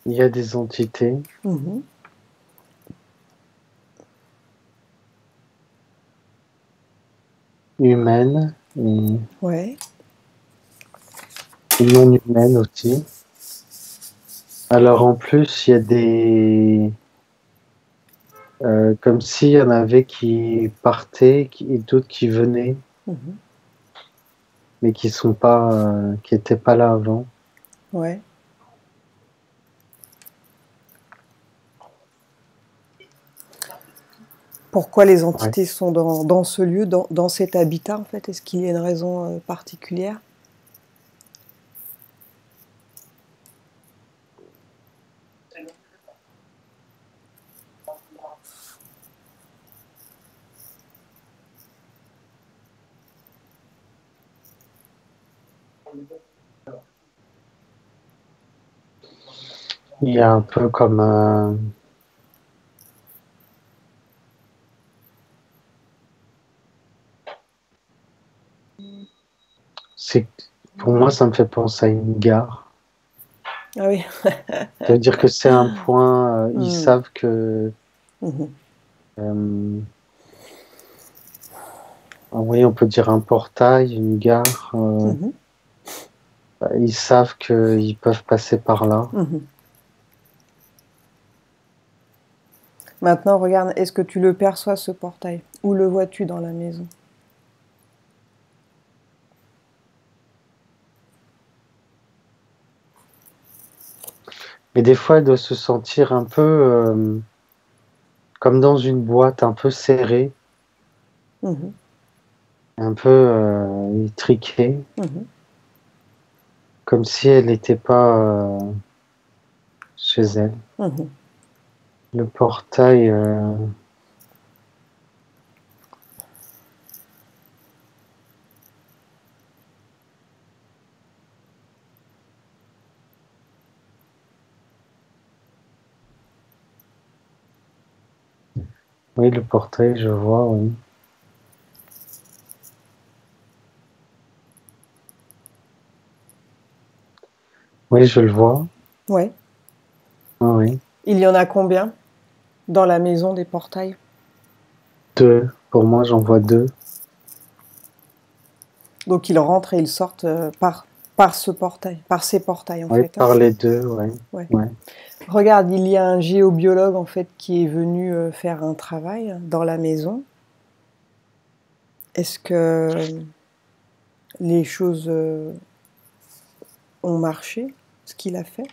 S4: Il y a des entités humaines et non humaines aussi. Alors en plus, il y a des... comme s'il y en avait qui partaient et d'autres qui venaient, mais qui sont pas, qui n'étaient pas là avant.
S1: Ouais. Pourquoi les entités sont dans ce lieu, dans cet habitat en fait? Est-ce qu'il y a une raison particulière?
S4: Il y a un peu comme pour moi, ça me fait penser à une gare.
S1: Ah oui.
S4: Ça veut dire que c'est un point, ils savent que Oui, on peut dire un portail, une gare.
S1: Mhm,
S4: Ils savent qu'ils peuvent passer par là.
S1: mhm. Maintenant, regarde, est-ce que tu le perçois, ce portail? Où le vois-tu dans la maison?
S4: Mais des fois, elle doit se sentir un peu comme dans une boîte, un peu serrée,
S1: Mhm,
S4: un peu étriquée,
S1: mhm.
S4: comme si elle n'était pas chez elle.
S1: Mhm.
S4: Le portail, oui, le portail, je vois, oui. Oui, je le vois.
S1: Ouais.
S4: Oui.
S1: Il y en a combien dans la maison des portails?
S4: 2. Pour moi, j'en vois 2.
S1: Donc ils rentrent et ils sortent par ce portail, par ces portails en
S4: Oui,
S1: fait. Hein.
S4: par les 2, oui.
S1: Ouais.
S4: Ouais.
S1: Regarde, il y a un géobiologue en fait qui est venu faire un travail dans la maison. Est-ce que les choses ont marché, ce qu'il a fait?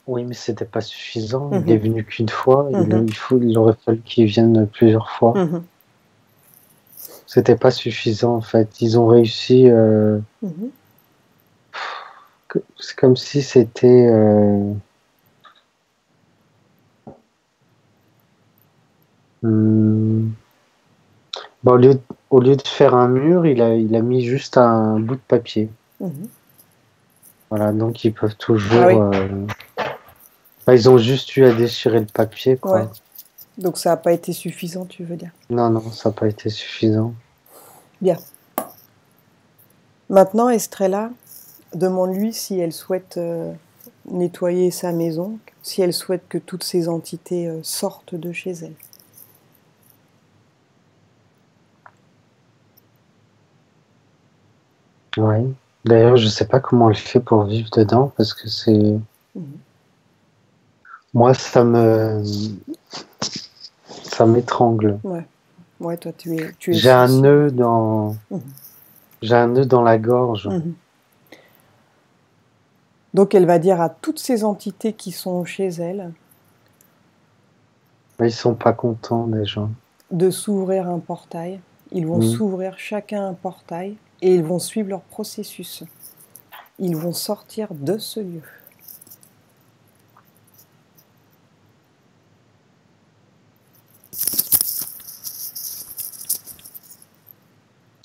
S4: Oui, mais c'était pas suffisant. Il est
S1: Mhm,
S4: venu qu'une fois.
S1: mhm,
S4: Il aurait fallu qu'il vienne plusieurs fois.
S1: mhm,
S4: C'était pas suffisant en fait. Ils ont réussi.
S1: mhm.
S4: C'est comme si c'était. Hmm, bah, au lieu de faire un mur, il a mis juste un bout de papier.
S1: Mhm.
S4: Voilà, donc ils peuvent
S1: Ah
S4: toujours.
S1: oui,
S4: Bah, ils ont juste eu à déchirer le papier,
S1: ouais.
S4: quoi.
S1: Donc ça n'a pas été suffisant, tu veux dire.
S4: Non, non, ça n'a pas été suffisant.
S1: Bien. Maintenant, Estrella, demande-lui si elle souhaite nettoyer sa maison, si elle souhaite que toutes ces entités sortent de chez elle.
S4: Ouais. D'ailleurs, je sais pas comment elle fait pour vivre dedans parce que c'est.
S1: Mhm.
S4: Moi, ça m'étrangle.
S1: Ouais. Ouais, toi, tu es
S4: J'ai un
S1: sensible.
S4: nœud dans.
S1: Mhm.
S4: J'ai un nœud dans la gorge.
S1: Mhm. Donc, elle va dire à toutes ces entités qui sont chez elle
S4: Ils sont pas contents déjà.
S1: de s'ouvrir un portail. Ils vont
S4: Mm.
S1: s'ouvrir chacun un portail et ils vont suivre leur processus. Ils vont sortir de ce lieu.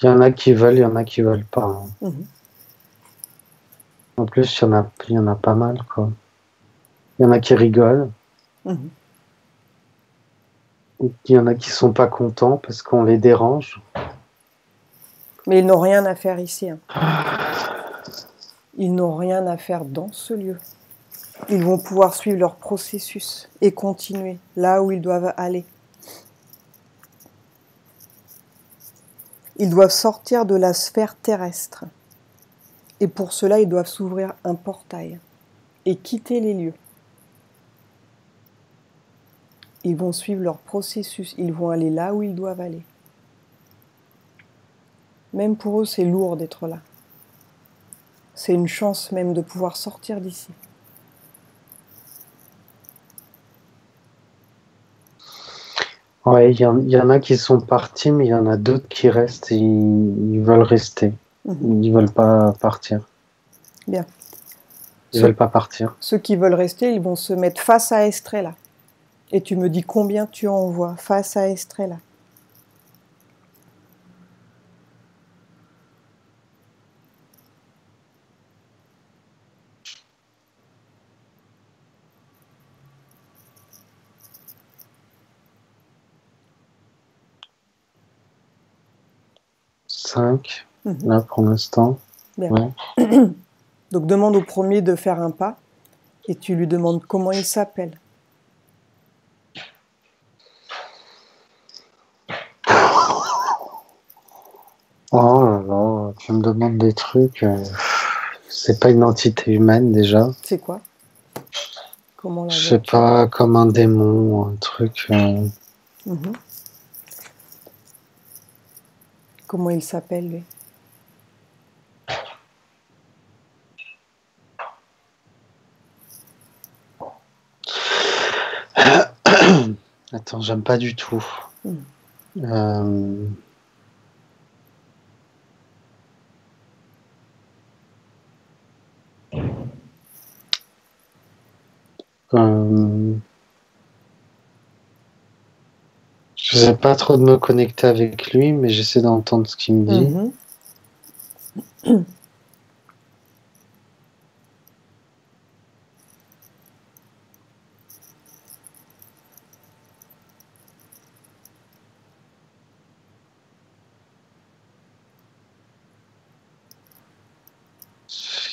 S4: Il y en a qui veulent, il y en a qui veulent pas. Hein.
S1: Mhm.
S4: En plus, il y en a pas mal, quoi. Il y en a qui rigolent.
S1: Mhm.
S4: Il y en a qui sont pas contents parce qu'on les dérange.
S1: Mais ils n'ont rien à faire ici. Hein. Ils n'ont rien à faire dans ce lieu. Ils vont pouvoir suivre leur processus et continuer là où ils doivent aller. Ils doivent sortir de la sphère terrestre. Et pour cela, ils doivent s'ouvrir un portail et quitter les lieux. Ils vont suivre leur processus. Ils vont aller là où ils doivent aller. Même pour eux, c'est lourd d'être là. C'est une chance même de pouvoir sortir d'ici.
S4: Ouais, il y en a qui sont partis, mais il y en a d'autres qui restent et ils veulent rester.
S1: Mhm.
S4: Ils veulent pas partir.
S1: Bien.
S4: Ils
S1: Ceux,
S4: veulent pas partir.
S1: ceux qui veulent rester, ils vont se mettre face à Estrella. Et tu me dis combien tu en vois face à Estrella.
S4: 5,
S1: Mhm.
S4: là, pour l'instant.
S1: Bien.
S4: Ouais.
S1: Donc demande au premier de faire un pas et tu lui demandes comment il s'appelle.
S4: Oh là là, tu me demandes des trucs. C'est pas une entité humaine déjà.
S1: C'est quoi? Comment la
S4: Je sais
S1: vois-tu?
S4: pas, comme un démon, un truc.
S1: Mhm. Comment il s'appelle, lui?
S4: Attends, j'aime pas du tout.
S1: Mhm.
S4: Euh, euh, Je sais pas trop de me connecter avec lui, mais j'essaie d'entendre ce qu'il me dit.
S1: Mhm.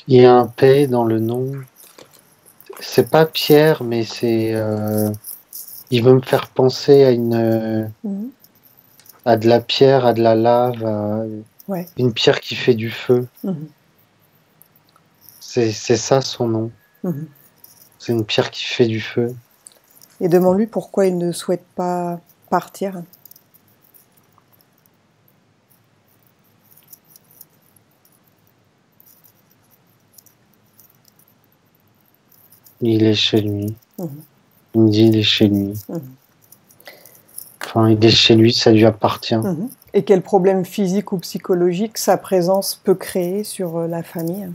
S4: Il y a un P dans le nom. C'est pas Pierre, mais c'est. Il veut me faire penser à
S1: Mhm.
S4: à de la pierre, à de la lave, à
S1: Ouais.
S4: une pierre qui fait du feu.
S1: Mhm.
S4: C'est ça son nom.
S1: Mhm.
S4: C'est une pierre qui fait du feu.
S1: Et demande-lui pourquoi il ne souhaite pas partir.
S4: Il est chez lui.
S1: Mhm.
S4: Il me dit il est chez lui.
S1: Mhm.
S4: Enfin, il est chez lui, ça lui appartient.
S1: Mhm. Et quel problème physique ou psychologique sa présence peut créer sur la famille?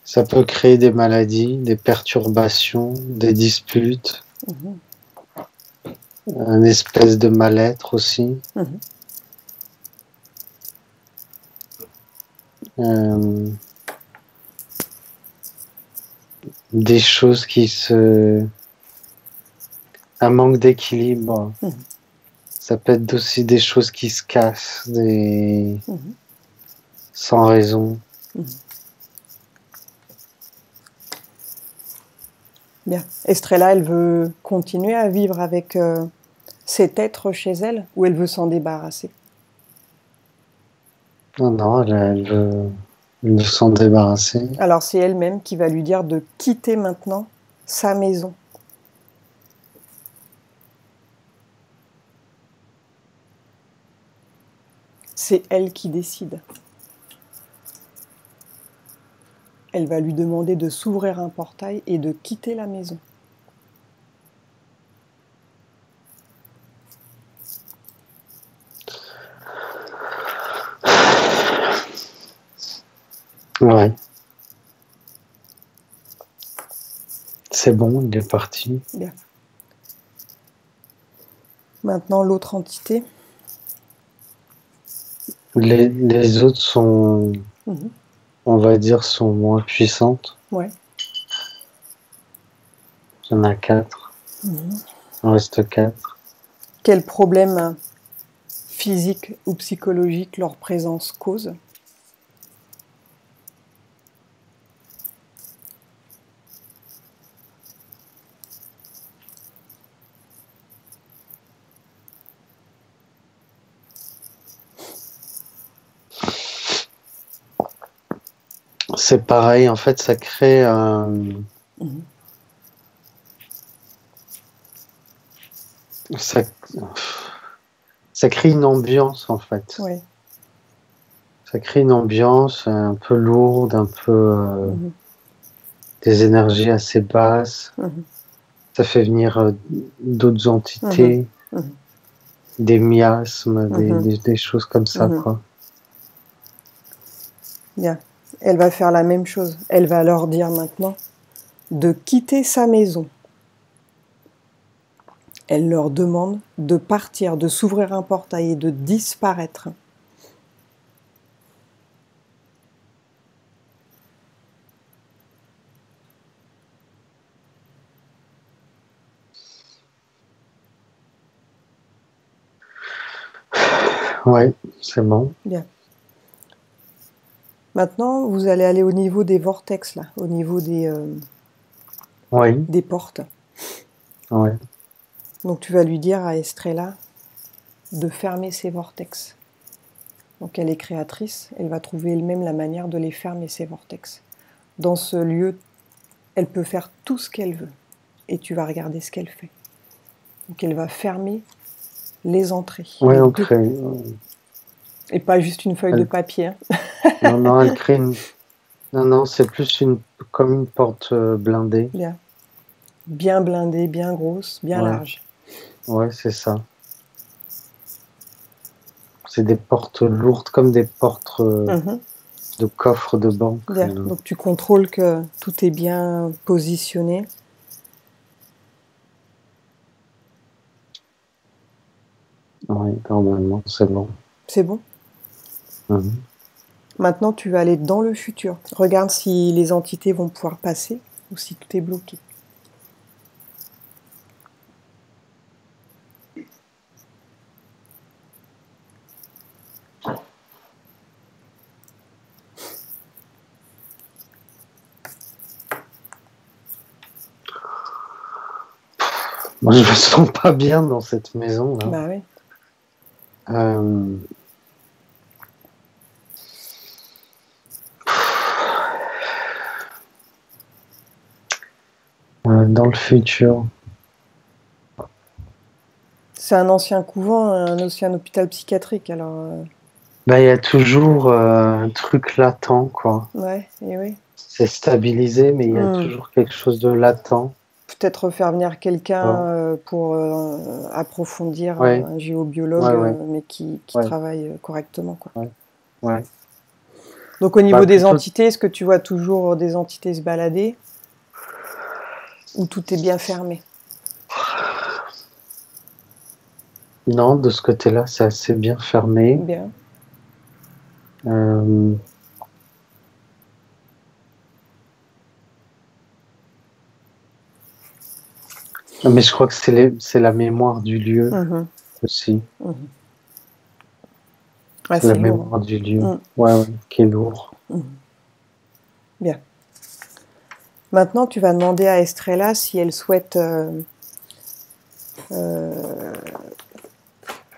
S4: Ça peut créer des maladies, des perturbations, des disputes,
S1: Mhm.
S4: un espèce de mal-être aussi.
S1: Mhm.
S4: Euh, des choses qui se... Un manque d'équilibre.
S1: Mhm.
S4: Ça peut être aussi des choses qui se cassent,
S1: Mhm.
S4: sans raison.
S1: Mhm. Bien. Estrella, elle veut continuer à vivre avec cet être chez elle ou elle veut s'en débarrasser?
S4: Non, non, elle veut s'en débarrasser.
S1: Alors c'est elle-même qui va lui dire de quitter maintenant sa maison. C'est elle qui décide. Elle va lui demander de s'ouvrir un portail et de quitter la maison.
S4: Ouais. C'est bon, il est parti.
S1: Bien. Maintenant l'autre entité.
S4: Les autres sont,
S1: Mhm.
S4: on va dire, sont moins puissantes.
S1: Ouais.
S4: Il y en a 4.
S1: Mhm.
S4: Il en reste 4.
S1: Quel problème physique ou psychologique leur présence cause?
S4: C'est pareil, en fait, ça crée un...
S1: Mhm.
S4: Ça crée une ambiance, en fait.
S1: Ouais.
S4: Ça crée une ambiance un peu lourde, un peu...
S1: Mhm.
S4: des énergies assez basses.
S1: Mhm.
S4: Ça fait venir d'autres entités,
S1: Mhm.
S4: des miasmes,
S1: Mhm.
S4: des choses comme ça,
S1: Mhm.
S4: quoi.
S1: Bien. Elle va faire la même chose. Elle va leur dire maintenant de quitter sa maison. Elle leur demande de partir, de s'ouvrir un portail et de disparaître.
S4: Ouais, c'est bon.
S1: Bien. Maintenant, vous allez aller au niveau des vortex, là, au niveau
S4: Oui,
S1: des portes.
S4: ouais.
S1: Donc tu vas lui dire à Estrella de fermer ses vortex. Donc elle est créatrice, elle va trouver elle-même la manière de les fermer, ses vortex. Dans ce lieu, elle peut faire tout ce qu'elle veut. Et tu vas regarder ce qu'elle fait. Donc elle va fermer les entrées.
S4: Ouais,
S1: les
S4: on
S1: deux.
S4: crée.
S1: Et pas juste une feuille de papier. Hein.
S4: Non, non, elle crée une. Non, non, c'est plus comme une porte blindée.
S1: Bien. Bien blindée, bien grosse, bien
S4: Ouais,
S1: large.
S4: ouais, c'est ça. C'est des portes lourdes, comme des portes de coffre de banque.
S1: Bien. Donc tu contrôles que tout est bien positionné.
S4: Oui, normalement, c'est bon.
S1: C'est bon.
S4: Mhm.
S1: Maintenant, tu vas aller dans le futur. Regarde si les entités vont pouvoir passer ou si tout est bloqué.
S4: Moi, je me sens pas bien dans cette maison là.
S1: Bah oui.
S4: Dans le futur.
S1: C'est un ancien couvent, un ancien hôpital psychiatrique, alors...
S4: Bah, il y a toujours un truc latent, quoi.
S1: Ouais, et oui.
S4: C'est stabilisé, mais il y a toujours quelque chose de latent.
S1: Peut-être faire venir quelqu'un
S4: Oh.
S1: pour approfondir,
S4: Ouais,
S1: un géobiologue,
S4: ouais, ouais,
S1: mais qui
S4: ouais,
S1: travaille correctement, quoi.
S4: ouais, ouais.
S1: Donc au niveau
S4: Bah,
S1: des
S4: plutôt.
S1: entités, est-ce que tu vois toujours des entités se balader ou tout est bien fermé?
S4: Non, de ce côté-là, c'est assez bien fermé.
S1: Bien.
S4: Mais je crois que c'est la mémoire du lieu aussi.
S1: Ouais,
S4: C'est la
S1: c'est lourd.
S4: mémoire du lieu. Ouais, ouais, qui est lourd.
S1: Bien. Maintenant, tu vas demander à Estrella si elle souhaite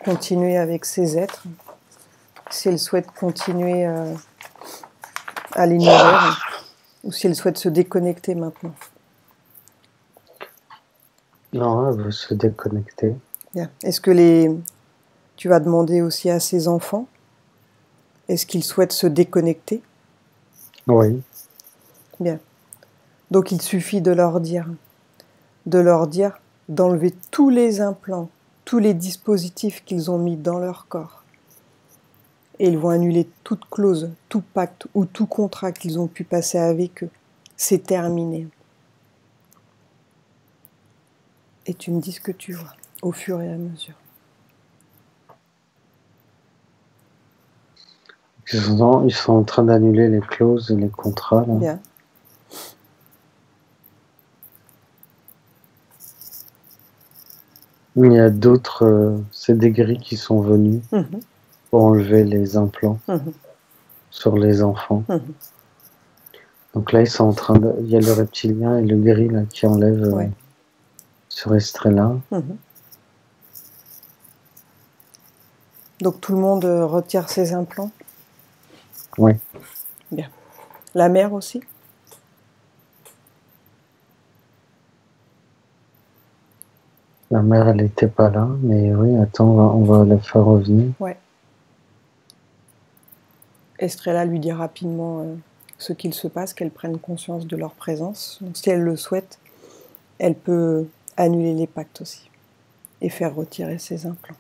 S1: continuer avec ses êtres, si elle souhaite continuer à les nourrir, ou si elle souhaite se déconnecter maintenant.
S4: Non, elle veut se déconnecter.
S1: Bien. Est-ce que tu vas demander aussi à ses enfants, est-ce qu'ils souhaitent se déconnecter?
S4: Oui.
S1: Bien. Donc il suffit de leur dire d'enlever tous les implants, tous les dispositifs qu'ils ont mis dans leur corps. Et ils vont annuler toute clause, tout pacte ou tout contrat qu'ils ont pu passer avec eux. C'est terminé. Et tu me dis ce que tu vois, au fur et à mesure.
S4: Ils sont en train d'annuler les clauses et les contrats. Là.
S1: Bien.
S4: Il y a d'autres, c'est des grilles qui sont venus pour enlever les implants sur les enfants. Donc là, ils sont en train de. Il y a le reptilien et le gris là, qui enlève sur Estrella.
S1: Donc tout le monde retire ses implants?
S4: Oui.
S1: Bien. La mère aussi?
S4: La mère, elle n'était pas là, mais oui, attends, on va la faire revenir.
S1: Ouais. Estrella lui dit rapidement ce qu'il se passe, qu'elle prenne conscience de leur présence. Donc si elle le souhaite, elle peut annuler les pactes aussi et faire retirer ses implants.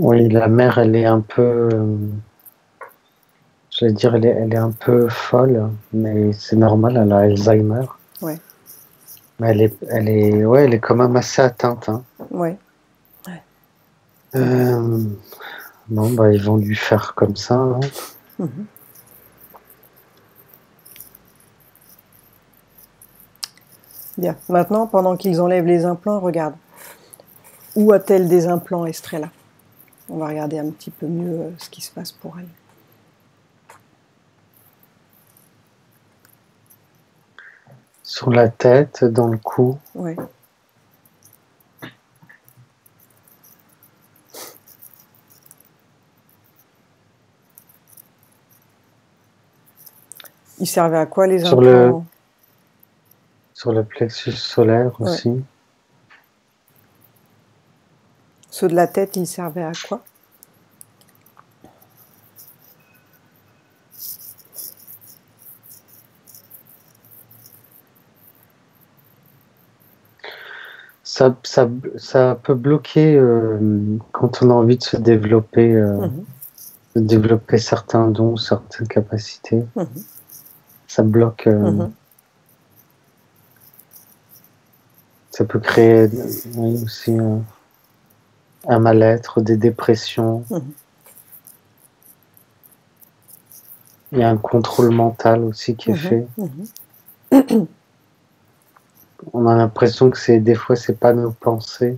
S4: Oui, la mère, elle est un peu, je vais dire, elle est un peu folle, mais c'est normal, elle a Alzheimer.
S1: Ouais.
S4: Mais ouais, elle est quand même assez atteinte, hein.
S1: Ouais.
S4: Bon, bah, ils vont lui faire comme ça, hein.
S1: Mhm. Bien. Maintenant, pendant qu'ils enlèvent les implants, regarde. Où a-t-elle des implants, Estrella? On va regarder un petit peu mieux ce qui se passe pour elle.
S4: Sur la tête, dans le cou.
S1: Ouais. Ils servaient à quoi les implants?
S4: Sur le plexus solaire
S1: Ouais.
S4: aussi.
S1: Ceux de la tête, ils servaient à quoi?
S4: Ça peut bloquer quand on a envie de se développer, de développer certains dons, certaines capacités. Ça bloque. Ça peut créer oui, aussi un mal-être, des dépressions. Il y a un contrôle mental aussi qui est fait. On a l'impression que des fois, c'est pas nos pensées.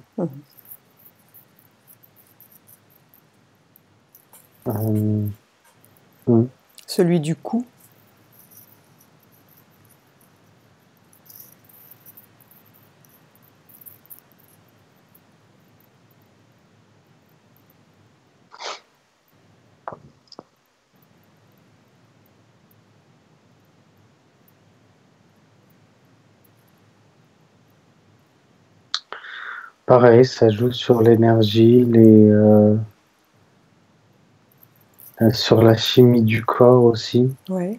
S1: Celui du cou?
S4: Pareil, ça joue sur l'énergie, sur la chimie du corps aussi.
S1: Ouais.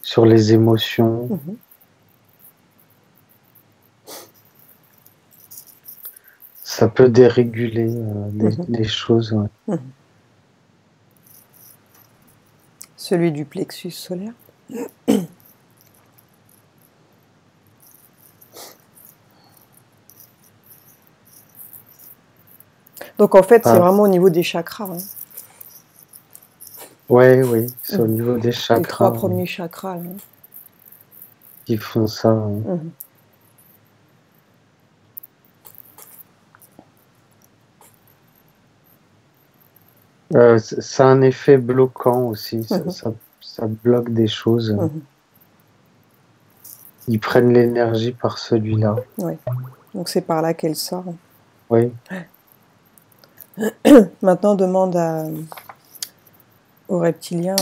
S4: Sur les émotions. Ça peut déréguler les choses. Ouais.
S1: Celui du plexus solaire? Donc en fait, c'est vraiment au niveau des chakras. Hein.
S4: Oui, c'est au niveau des chakras.
S1: Les 3 premiers chakras. Là.
S4: Qui font ça. Ça a un effet bloquant aussi. Ça bloque des choses. Ils prennent l'énergie par celui-là.
S1: Oui. Donc c'est par là qu'elle sort.
S4: Oui.
S1: Maintenant, demande aux reptiliens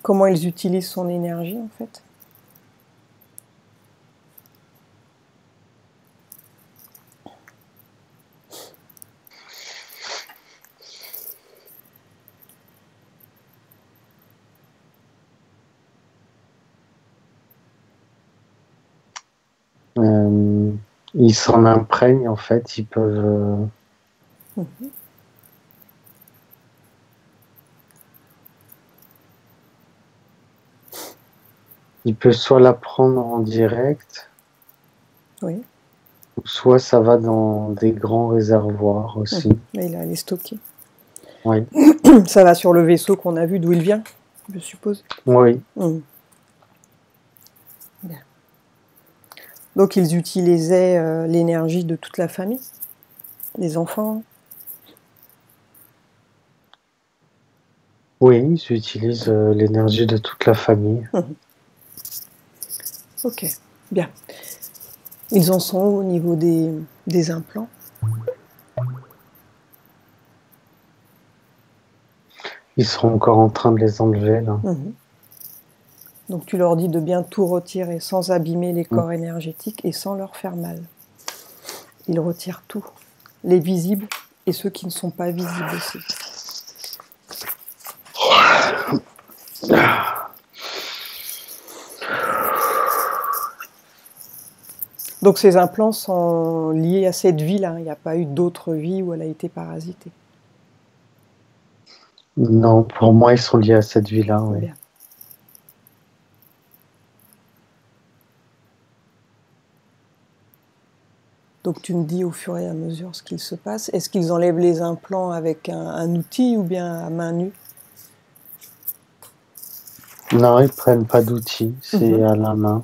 S1: comment ils utilisent son énergie, en fait.
S4: Ils s'en imprègnent, en fait. Ils peuvent... Il peut soit la prendre en direct,
S1: oui.
S4: Soit ça va dans des grands réservoirs aussi.
S1: Et là, elle est stockée.
S4: Oui.
S1: Ça va sur le vaisseau qu'on a vu d'où il vient, je suppose.
S4: Oui.
S1: Bien. Donc ils utilisaient l'énergie de toute la famille, les enfants.
S4: Oui, ils utilisent l'énergie de toute la famille.
S1: Ok, bien. Ils en sont au niveau des implants?
S4: Ils seront encore en train de les enlever, là.
S1: Donc tu leur dis de bien tout retirer sans abîmer les corps énergétiques et sans leur faire mal. Ils retirent tout, les visibles et ceux qui ne sont pas visibles aussi. Donc ces implants sont liés à cette vie-là. Il n'y a pas eu d'autre vie où elle a été parasitée.
S4: Non, pour moi, ils sont liés à cette vie-là, oui.
S1: Bien. Donc tu me dis au fur et à mesure ce qu'il se passe. Est-ce qu'ils enlèvent les implants avec un outil ou bien à main nue?
S4: Non, ils prennent pas d'outils, c'est à la main.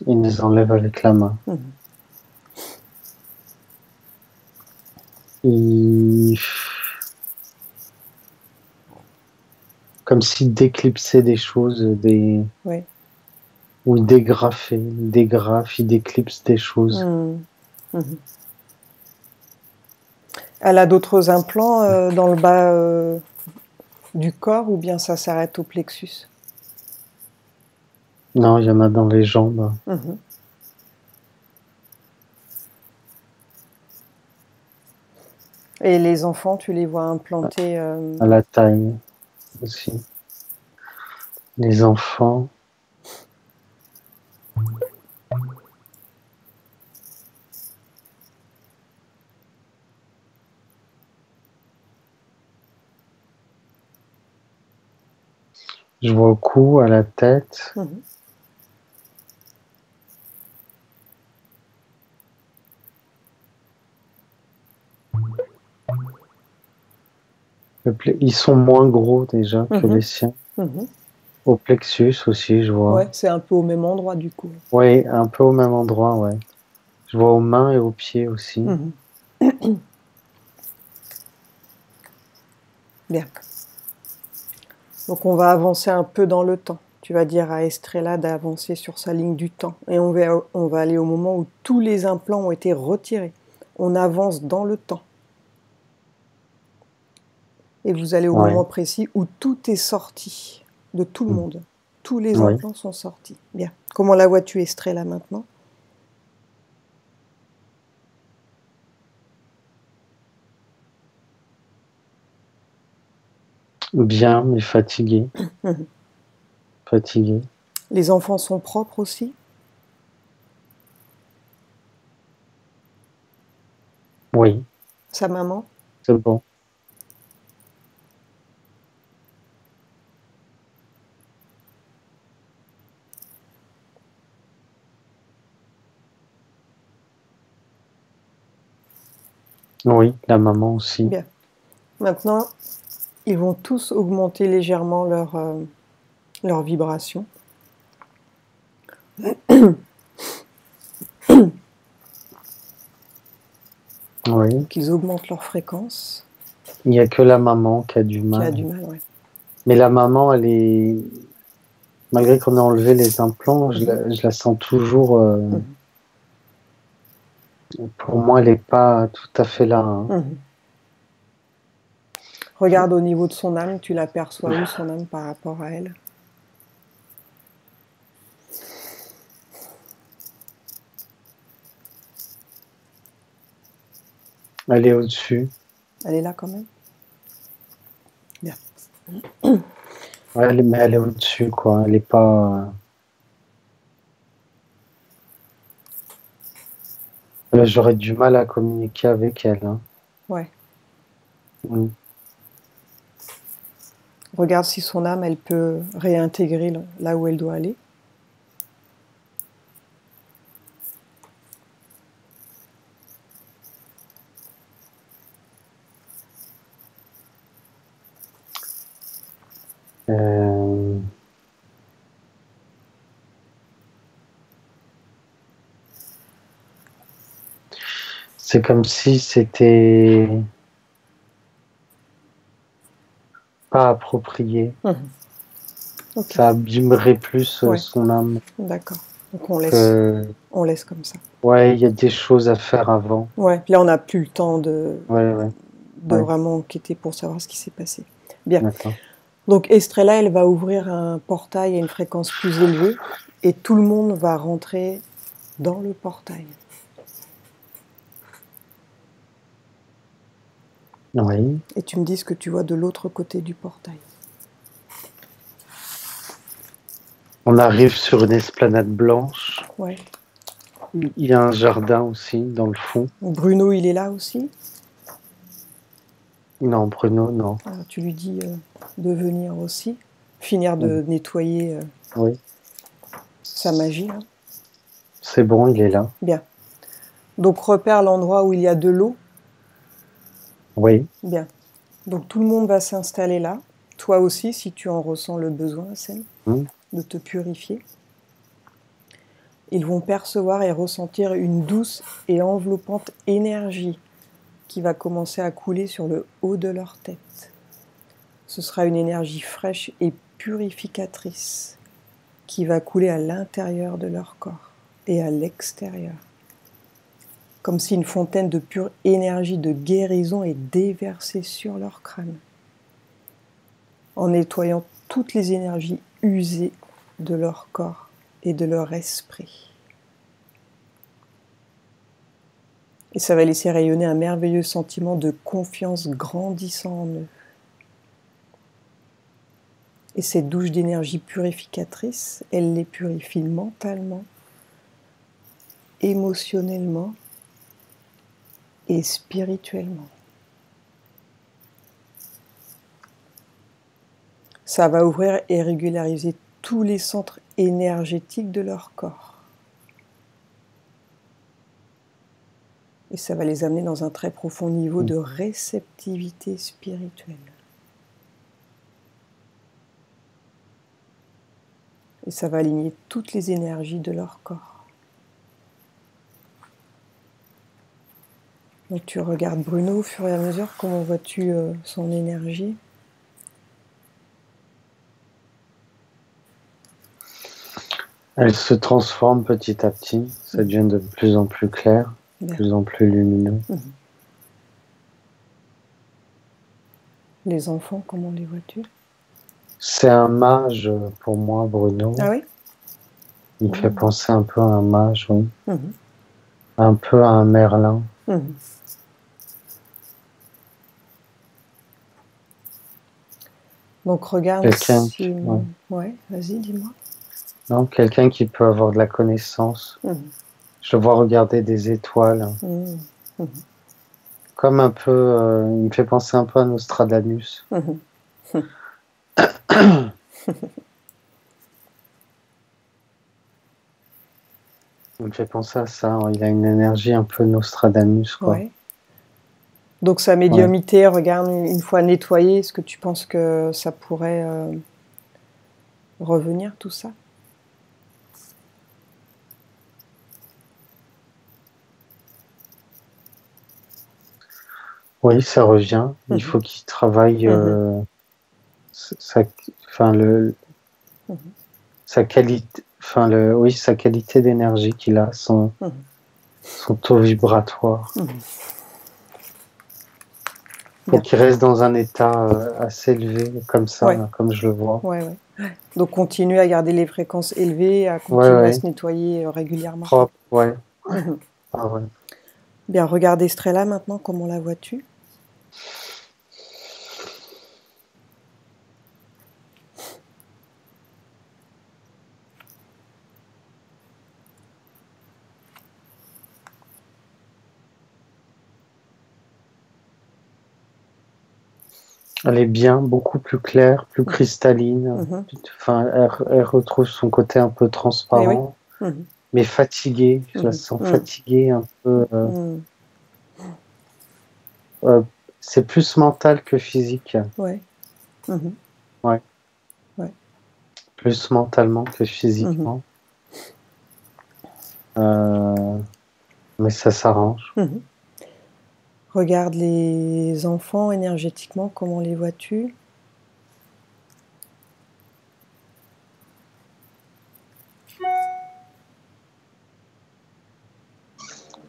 S4: Ils les enlèvent avec la main. Comme s'ils déclipsaient des choses,
S1: Oui.
S4: ou ils dégrafaient, ils dégrafent, ils déclipsent des choses.
S1: Elle a d'autres implants dans le bas du corps ou bien ça s'arrête au plexus?
S4: Non, il y en a dans les jambes.
S1: Et les enfants, tu les vois implantés
S4: à la taille aussi. Les enfants. Je vois au cou, à la tête. Ils sont moins gros déjà que les siens. Au plexus aussi, je vois.
S1: Ouais, c'est un peu au même endroit du coup.
S4: Oui, un peu au même endroit, ouais. Je vois aux mains et aux pieds aussi.
S1: Bien. Donc on va avancer un peu dans le temps. Tu vas dire à Estrella d'avancer sur sa ligne du temps. Et on va aller au moment où tous les implants ont été retirés. On avance dans le temps. Et vous allez au moment précis où tout est sorti de tout le monde. Tous les implants sont sortis. Bien. Comment la vois-tu, Estrella, maintenant?
S4: Bien, mais fatigué. Fatigué.
S1: Les enfants sont propres aussi?
S4: Oui.
S1: Sa maman?
S4: C'est bon. Oui, la maman aussi.
S1: Bien. Maintenant, ils vont tous augmenter légèrement leur vibration.
S4: Oui.
S1: Qu'ils augmentent leur fréquence.
S4: Il n'y a que la maman qui a du mal.
S1: Qui a du mal, oui.
S4: Mais la maman, elle est... Malgré qu'on ait enlevé les implants, je la sens toujours... Pour moi, elle n'est pas tout à fait là. Hein.
S1: Regarde au niveau de son âme, tu l'aperçois où son âme par rapport à elle?
S4: Elle est au-dessus.
S1: Elle est là quand même? Bien.
S4: Ouais, mais elle est au-dessus, quoi. Elle n'est pas... J'aurais du mal à communiquer avec elle. Hein.
S1: Ouais. Regarde si son âme, elle peut réintégrer là où elle doit aller.
S4: C'est comme si c'était pas approprié. Okay. Ça abîmerait plus son âme.
S1: D'accord. Donc on laisse comme ça.
S4: Ouais, il y a des choses à faire avant.
S1: Ouais, puis là on n'a plus le temps de vraiment enquêter pour savoir ce qui s'est passé. Bien. Donc Estrella, elle va ouvrir un portail à une fréquence plus élevée et tout le monde va rentrer dans le portail.
S4: Oui.
S1: Et tu me dis ce que tu vois de l'autre côté du portail.
S4: On arrive sur une esplanade blanche.
S1: Ouais.
S4: Il y a un jardin aussi dans le fond.
S1: Bruno, il est là aussi?
S4: Non, Bruno, non.
S1: Alors, tu lui dis de venir aussi, finir de nettoyer
S4: Oui,
S1: sa magie. Hein.
S4: c'est bon, il est là.
S1: Bien. Donc repère l'endroit où il y a de l'eau.
S4: Oui,
S1: Bien. Donc tout le monde va s'installer là. Toi aussi, si tu en ressens le besoin, Assel, de te purifier. Ils vont percevoir et ressentir une douce et enveloppante énergie qui va commencer à couler sur le haut de leur tête. Ce sera une énergie fraîche et purificatrice qui va couler à l'intérieur de leur corps et à l'extérieur. Comme si une fontaine de pure énergie de guérison est déversée sur leur crâne, en nettoyant toutes les énergies usées de leur corps et de leur esprit. Et ça va laisser rayonner un merveilleux sentiment de confiance grandissant en eux. Et cette douche d'énergie purificatrice, elle les purifie mentalement, émotionnellement et spirituellement. Ça va ouvrir et régulariser tous les centres énergétiques de leur corps. Et ça va les amener dans un très profond niveau de réceptivité spirituelle. Et ça va aligner toutes les énergies de leur corps. Donc tu regardes Bruno au fur et à mesure, comment vois-tu son énergie ?
S4: elle se transforme petit à petit. Ça devient de plus en plus clair, de plus en plus lumineux.
S1: Les enfants, comment les vois-tu ?
S4: C'est un mage pour moi, Bruno.
S1: Ah oui ?
S4: Il me fait penser un peu à un mage, oui. Un peu à un Merlin.
S1: Donc regarde
S4: quelqu'un
S1: si... Ouais, vas-y, dis-moi.
S4: Non, quelqu'un qui peut avoir de la connaissance. Je le vois regarder des étoiles. Comme un peu... il me fait penser un peu à Nostradamus. Il me fait penser à ça. Il a une énergie un peu Nostradamus, quoi.
S1: Ouais. Donc sa médiumnité, regarde, une fois nettoyée, est-ce que tu penses que ça pourrait revenir, tout ça ?
S4: Oui, ça revient. Il faut qu'il travaille sa qualité, sa qualité d'énergie qu'il a, son taux vibratoire. Faut qu'il reste dans un état assez élevé, comme ça, là, comme je le vois.
S1: Donc continue à garder les fréquences élevées, à continuer à se nettoyer régulièrement.
S4: Propre,
S1: Bien, regarde Estrella maintenant, comment la vois-tu ?
S4: Elle est bien, beaucoup plus claire, plus cristalline. Enfin, elle retrouve son côté un peu transparent, mais fatiguée. Je la sens fatiguée un peu. C'est plus mental que physique. Plus mentalement que physiquement. Mais ça s'arrange.
S1: Regarde les enfants énergétiquement, comment les vois-tu ?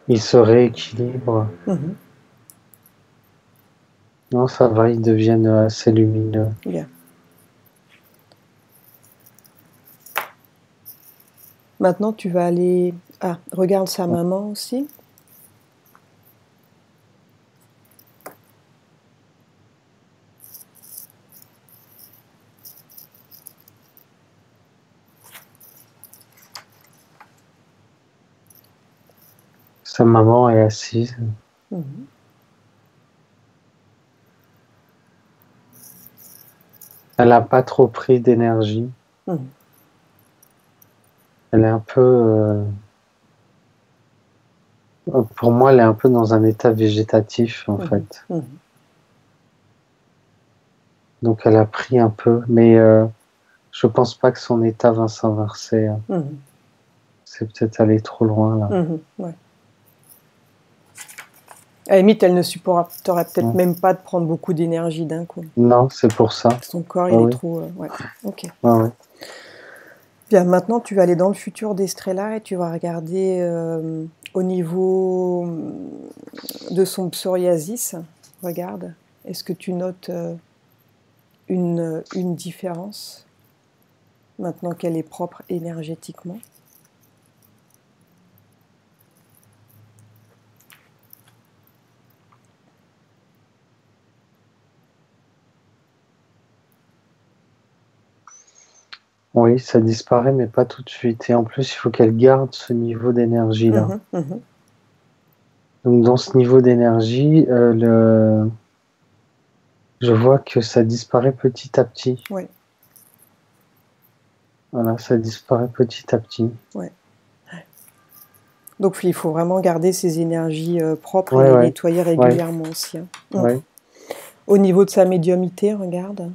S4: Il se rééquilibre. Non, ça va, ils deviennent assez lumineux.
S1: Bien. Maintenant, tu vas aller... Ah, regarde sa maman aussi.
S4: Sa maman est assise. Elle n'a pas trop pris d'énergie. Elle est un peu... pour moi, elle est un peu dans un état végétatif, en fait. Donc, elle a pris un peu, mais je pense pas que son état va s'inverser. C'est peut-être aller trop loin, là.
S1: Ouais. À la limite, elle ne supporterait peut-être même pas de prendre beaucoup d'énergie d'un coup.
S4: Non, c'est pour ça.
S1: Son corps, il est trop... ouais, ok.
S4: Ouais.
S1: Bien, maintenant, tu vas aller dans le futur d'Estrella et tu vas regarder au niveau de son psoriasis. Regarde, est-ce que tu notes une différence maintenant qu'elle est propre énergétiquement?
S4: Oui, ça disparaît, mais pas tout de suite. Et en plus, il faut qu'elle garde ce niveau d'énergie-là. Donc, dans ce niveau d'énergie, je vois que ça disparaît petit à petit.
S1: Oui.
S4: Voilà, ça disparaît petit à petit.
S1: Ouais. Donc, il faut vraiment garder ses énergies propres et les nettoyer régulièrement aussi. Hein. Au niveau de sa médiumnité, regarde.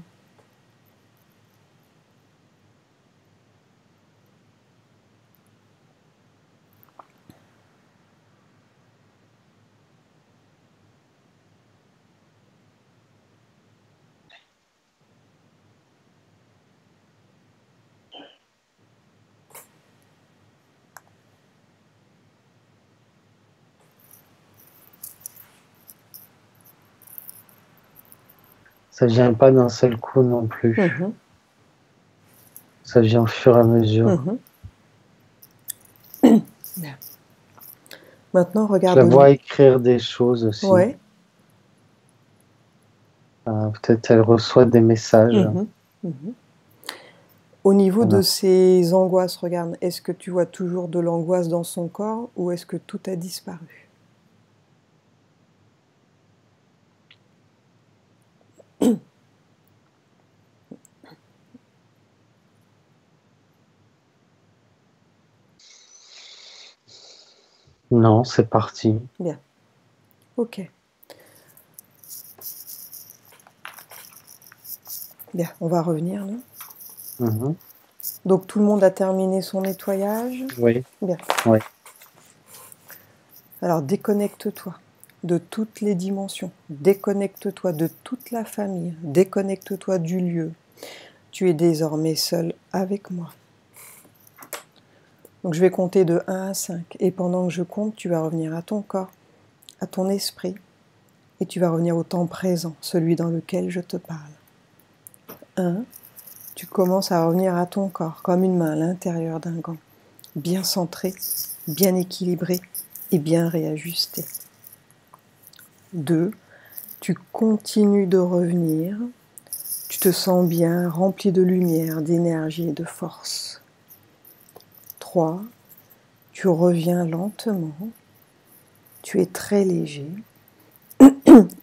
S4: Ça vient pas d'un seul coup non plus. Ça vient au fur et à mesure.
S1: Bien. Maintenant, regarde.
S4: Je la vois écrire des choses aussi.
S1: Ouais.
S4: Peut-être elle reçoit des messages.
S1: Au niveau de ses angoisses, regarde, est-ce que tu vois toujours de l'angoisse dans son corps ou est-ce que tout a disparu?
S4: Non, c'est parti.
S1: Bien. Ok. Bien, on va revenir là. Donc tout le monde a terminé son nettoyage?
S4: Oui.
S1: Bien.
S4: Oui.
S1: Alors déconnecte-toi de toutes les dimensions. Déconnecte-toi de toute la famille. Déconnecte-toi du lieu. Tu es désormais seul avec moi. Donc je vais compter de 1 à 5. Et pendant que je compte, tu vas revenir à ton corps, à ton esprit. Et tu vas revenir au temps présent, celui dans lequel je te parle. 1. Tu commences à revenir à ton corps, comme une main à l'intérieur d'un gant. Bien centré, bien équilibré et bien réajusté. 2. Tu continues de revenir. Tu te sens bien, rempli de lumière, d'énergie et de force. 3. Tu reviens lentement. Tu es très léger.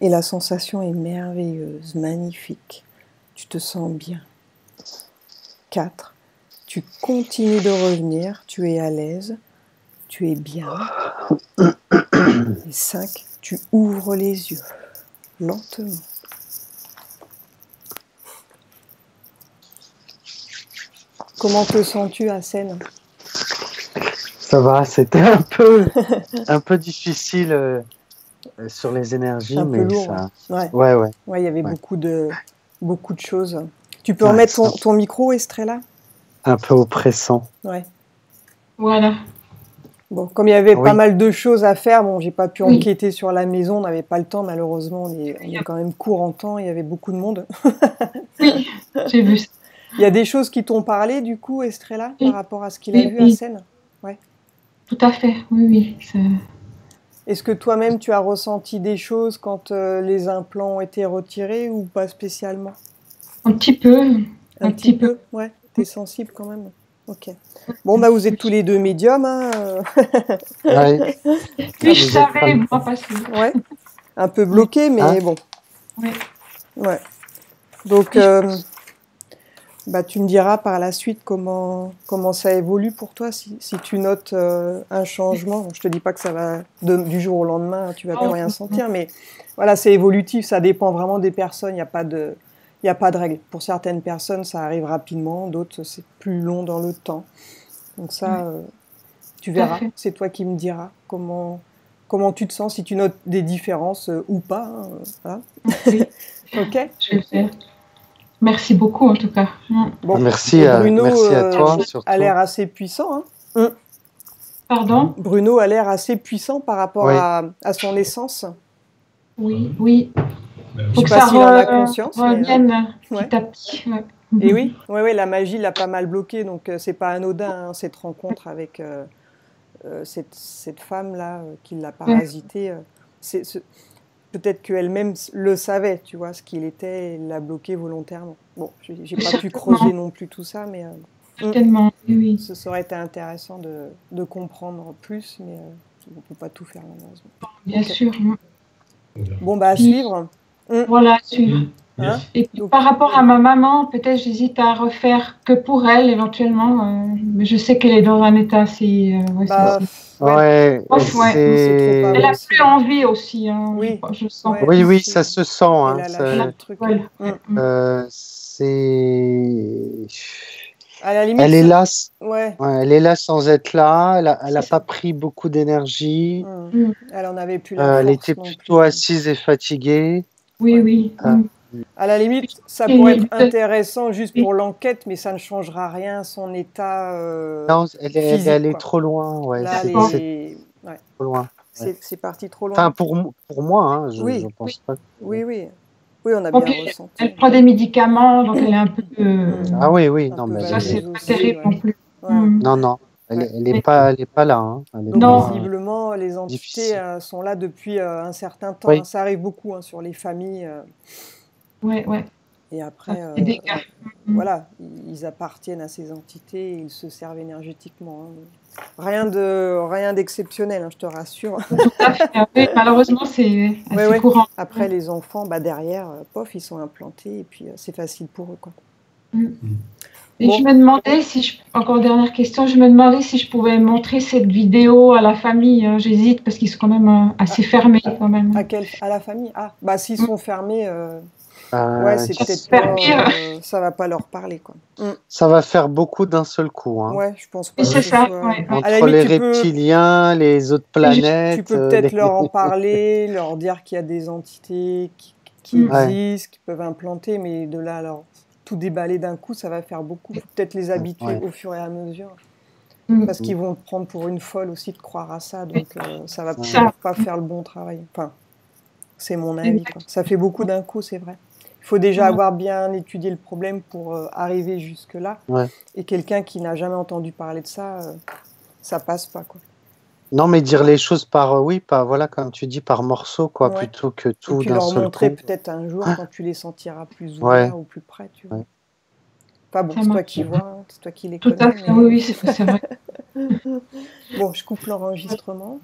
S1: Et la sensation est merveilleuse, magnifique. Tu te sens bien. 4. Tu continues de revenir. Tu es à l'aise. Tu es bien. Et 5. Tu ouvres les yeux, lentement. Comment te sens-tu, Hassen?
S4: Ça va, c'était un peu difficile sur les énergies,
S1: un
S4: mais
S1: peu lourd,
S4: ça...
S1: Ouais, il y avait beaucoup de choses. Tu peux remettre ton micro, Estrella?
S4: Un peu oppressant.
S1: Ouais.
S2: Voilà.
S1: Bon, comme il y avait pas mal de choses à faire, bon, j'ai pas pu enquêter sur la maison, on n'avait pas le temps, malheureusement, on est quand même court en temps, il y avait beaucoup de monde.
S2: Oui, j'ai vu ça.
S1: Il y a des choses qui t'ont parlé, du coup, Estrella, par rapport à ce qu'il a vu à scène? Ouais.
S2: Tout à fait, oui.
S1: Est-ce que toi-même, tu as ressenti des choses quand les implants ont été retirés ou pas spécialement?
S2: Un petit peu.
S1: Un petit peu, ouais. T'es sensible quand même? Ok. Bon, bah, vous êtes tous les deux médiums, hein.
S4: Ouais.
S2: Oui, je
S4: Vous êtes
S2: savais,
S4: pas-
S2: moi, parce que...
S1: Ouais. Un peu bloqué, mais
S4: Hein
S1: bon.
S2: Oui.
S1: Ouais. Donc, bah, tu me diras par la suite comment ça évolue pour toi, si tu notes un changement. Je te dis pas que ça va du jour au lendemain, tu vas plus rien sentir, mais voilà, c'est évolutif, ça dépend vraiment des personnes, il n'y a pas de règle. Pour certaines personnes, ça arrive rapidement, d'autres, c'est plus long dans le temps. Donc ça, tu
S2: Tout à
S1: verras,
S2: fait.
S1: c'est toi qui me diras comment tu te sens, si tu notes des différences ou pas. Hein, voilà.
S2: Oui,
S1: Ok.
S2: je vais le faire. Merci beaucoup, en tout cas.
S1: Bon.
S4: Merci,
S1: Et Bruno
S4: merci à toi,
S1: a
S4: surtout.
S1: l'air assez puissant. Hein.
S2: Pardon?
S1: Bruno a l'air assez puissant par rapport
S4: Oui.
S1: à son essence.
S2: Oui, oui.
S1: Je
S2: Faut
S1: sais
S2: que
S1: pas
S2: ça
S1: s'il en a conscience. Mais,
S2: revienne
S1: ouais.
S2: petit à petit. Ouais.
S1: Et oui, la magie l'a pas mal bloqué, donc c'est pas anodin, hein, cette rencontre avec cette femme-là qui l'a parasité. Peut-être qu'elle-même le savait, tu vois, ce qu'il était, elle l'a bloqué volontairement. Bon, j'ai pas pu creuser non plus tout ça, mais
S2: Certainement, oui.
S1: ça aurait été intéressant de comprendre plus, mais on ne peut pas tout faire malheureusement.
S2: Bien
S1: Ok.
S2: sûr.
S1: Bon, bah à
S2: Puis,
S1: suivre.
S2: Voilà, à suivre.
S1: Hein.
S2: Et puis,
S1: Donc,
S2: par rapport à ma maman, peut-être j'hésite à refaire que pour elle éventuellement. Mais je sais qu'elle est dans un état assez.
S1: bah,
S4: Ouais,
S2: Off, ouais.
S1: c'est trop
S2: Elle a
S1: possible.
S2: plus envie aussi. Hein,
S1: Oui.
S2: je sens.
S1: Ouais,
S4: oui, oui,
S1: c'est-
S4: ça se sent.
S1: Elle
S4: Hein,
S1: a
S4: ça-
S1: lâché le truc.
S2: Ouais.
S4: c'est...
S1: À la limite,
S4: Elle est là,
S1: ouais.
S4: ouais, elle est là sans être là. Elle a
S2: C'est
S4: pas
S2: ça.
S4: pris beaucoup d'énergie.
S1: Elle en avait plus la force
S4: Elle était
S1: non
S4: plutôt
S1: plus.
S4: assise et fatiguée.
S2: Oui,
S1: Ouais.
S2: oui.
S1: À la limite, ça
S2: Et
S1: pourrait être
S2: peut-être-
S1: intéressant juste
S2: oui.
S1: pour l'enquête, mais ça ne changera rien à son état
S4: Non,
S1: physique.
S4: elle est
S1: Quoi.
S4: trop loin. Ouais,
S1: Là,
S2: D'accord.
S4: c'est
S1: ouais,
S4: trop loin. Ouais.
S1: c'est parti trop loin.
S4: Enfin, pour moi, hein, je
S1: Oui.
S4: pense pas.
S1: Oui, on a
S2: Bon,
S1: bien
S2: puis,
S1: ressenti.
S2: elle prend des médicaments, donc elle est un peu.
S4: Ah oui, oui,
S1: Un
S4: non,
S1: peu
S4: mais
S2: Ça, c'est
S1: vanneuse
S2: pas
S1: aussi,
S2: terrible non plus.
S1: Ouais.
S4: non, non, elle est pas là. Hein. Elle est
S1: Donc
S2: Non.
S1: visiblement, les entités
S4: difficile.
S1: sont là depuis un certain temps.
S4: Oui.
S1: Hein. Ça arrive beaucoup sur les familles.
S2: Ouais.
S1: Et après,
S2: C'est des cas.
S1: voilà, ils appartiennent à ces entités et ils se servent énergétiquement. Hein. Rien d'exceptionnel, hein, je te rassure.
S2: Tout à fait. Oui, malheureusement, c'est assez courant.
S1: Après, les enfants, derrière, pof, ils sont implantés et puis c'est facile pour eux. Quoi.
S2: Et
S1: Bon.
S2: je me demandais encore dernière question, je me demandais si je pouvais montrer cette vidéo à la famille. Hein. J'hésite parce qu'ils sont quand même assez fermés quand même.
S1: À la famille? Ah, s'ils sont fermés, ouais, c'est peut-être
S2: pas,
S1: ça va pas leur parler, quoi.
S4: Ça va faire beaucoup d'un seul coup. Hein.
S1: Ouais, je pense pas.
S2: Oui, c'est ça.
S4: Entre les reptiliens, les autres planètes.
S1: Tu peux peut-être leur en parler, leur dire qu'il y a des entités qui existent, qui peuvent implanter, mais de là alors tout déballer d'un coup, ça va faire beaucoup. Faut peut-être les habituer au fur et à mesure. Parce qu'ils vont te prendre pour une folle aussi de croire à ça, donc ça va pas faire le bon travail. Enfin, c'est mon avis. Quoi. Ça fait beaucoup d'un coup, c'est vrai. Il faut déjà avoir bien étudié le problème pour arriver jusque-là.
S4: Ouais.
S1: Et quelqu'un qui n'a jamais entendu parler de ça, ça passe pas. Quoi.
S4: Non, mais dire les choses voilà, comme tu dis, par morceaux, quoi, plutôt que tout d'un seul coup.
S1: Et puis leur montrer peut-être un jour quand tu les sentiras plus ou moins ou plus près. Tu vois.
S4: Ouais.
S1: Enfin bon, c'est toi qui vois, hein, c'est toi qui les connais.
S2: Tout à fait, oui, c'est vrai.
S1: Bon, je coupe l'enregistrement.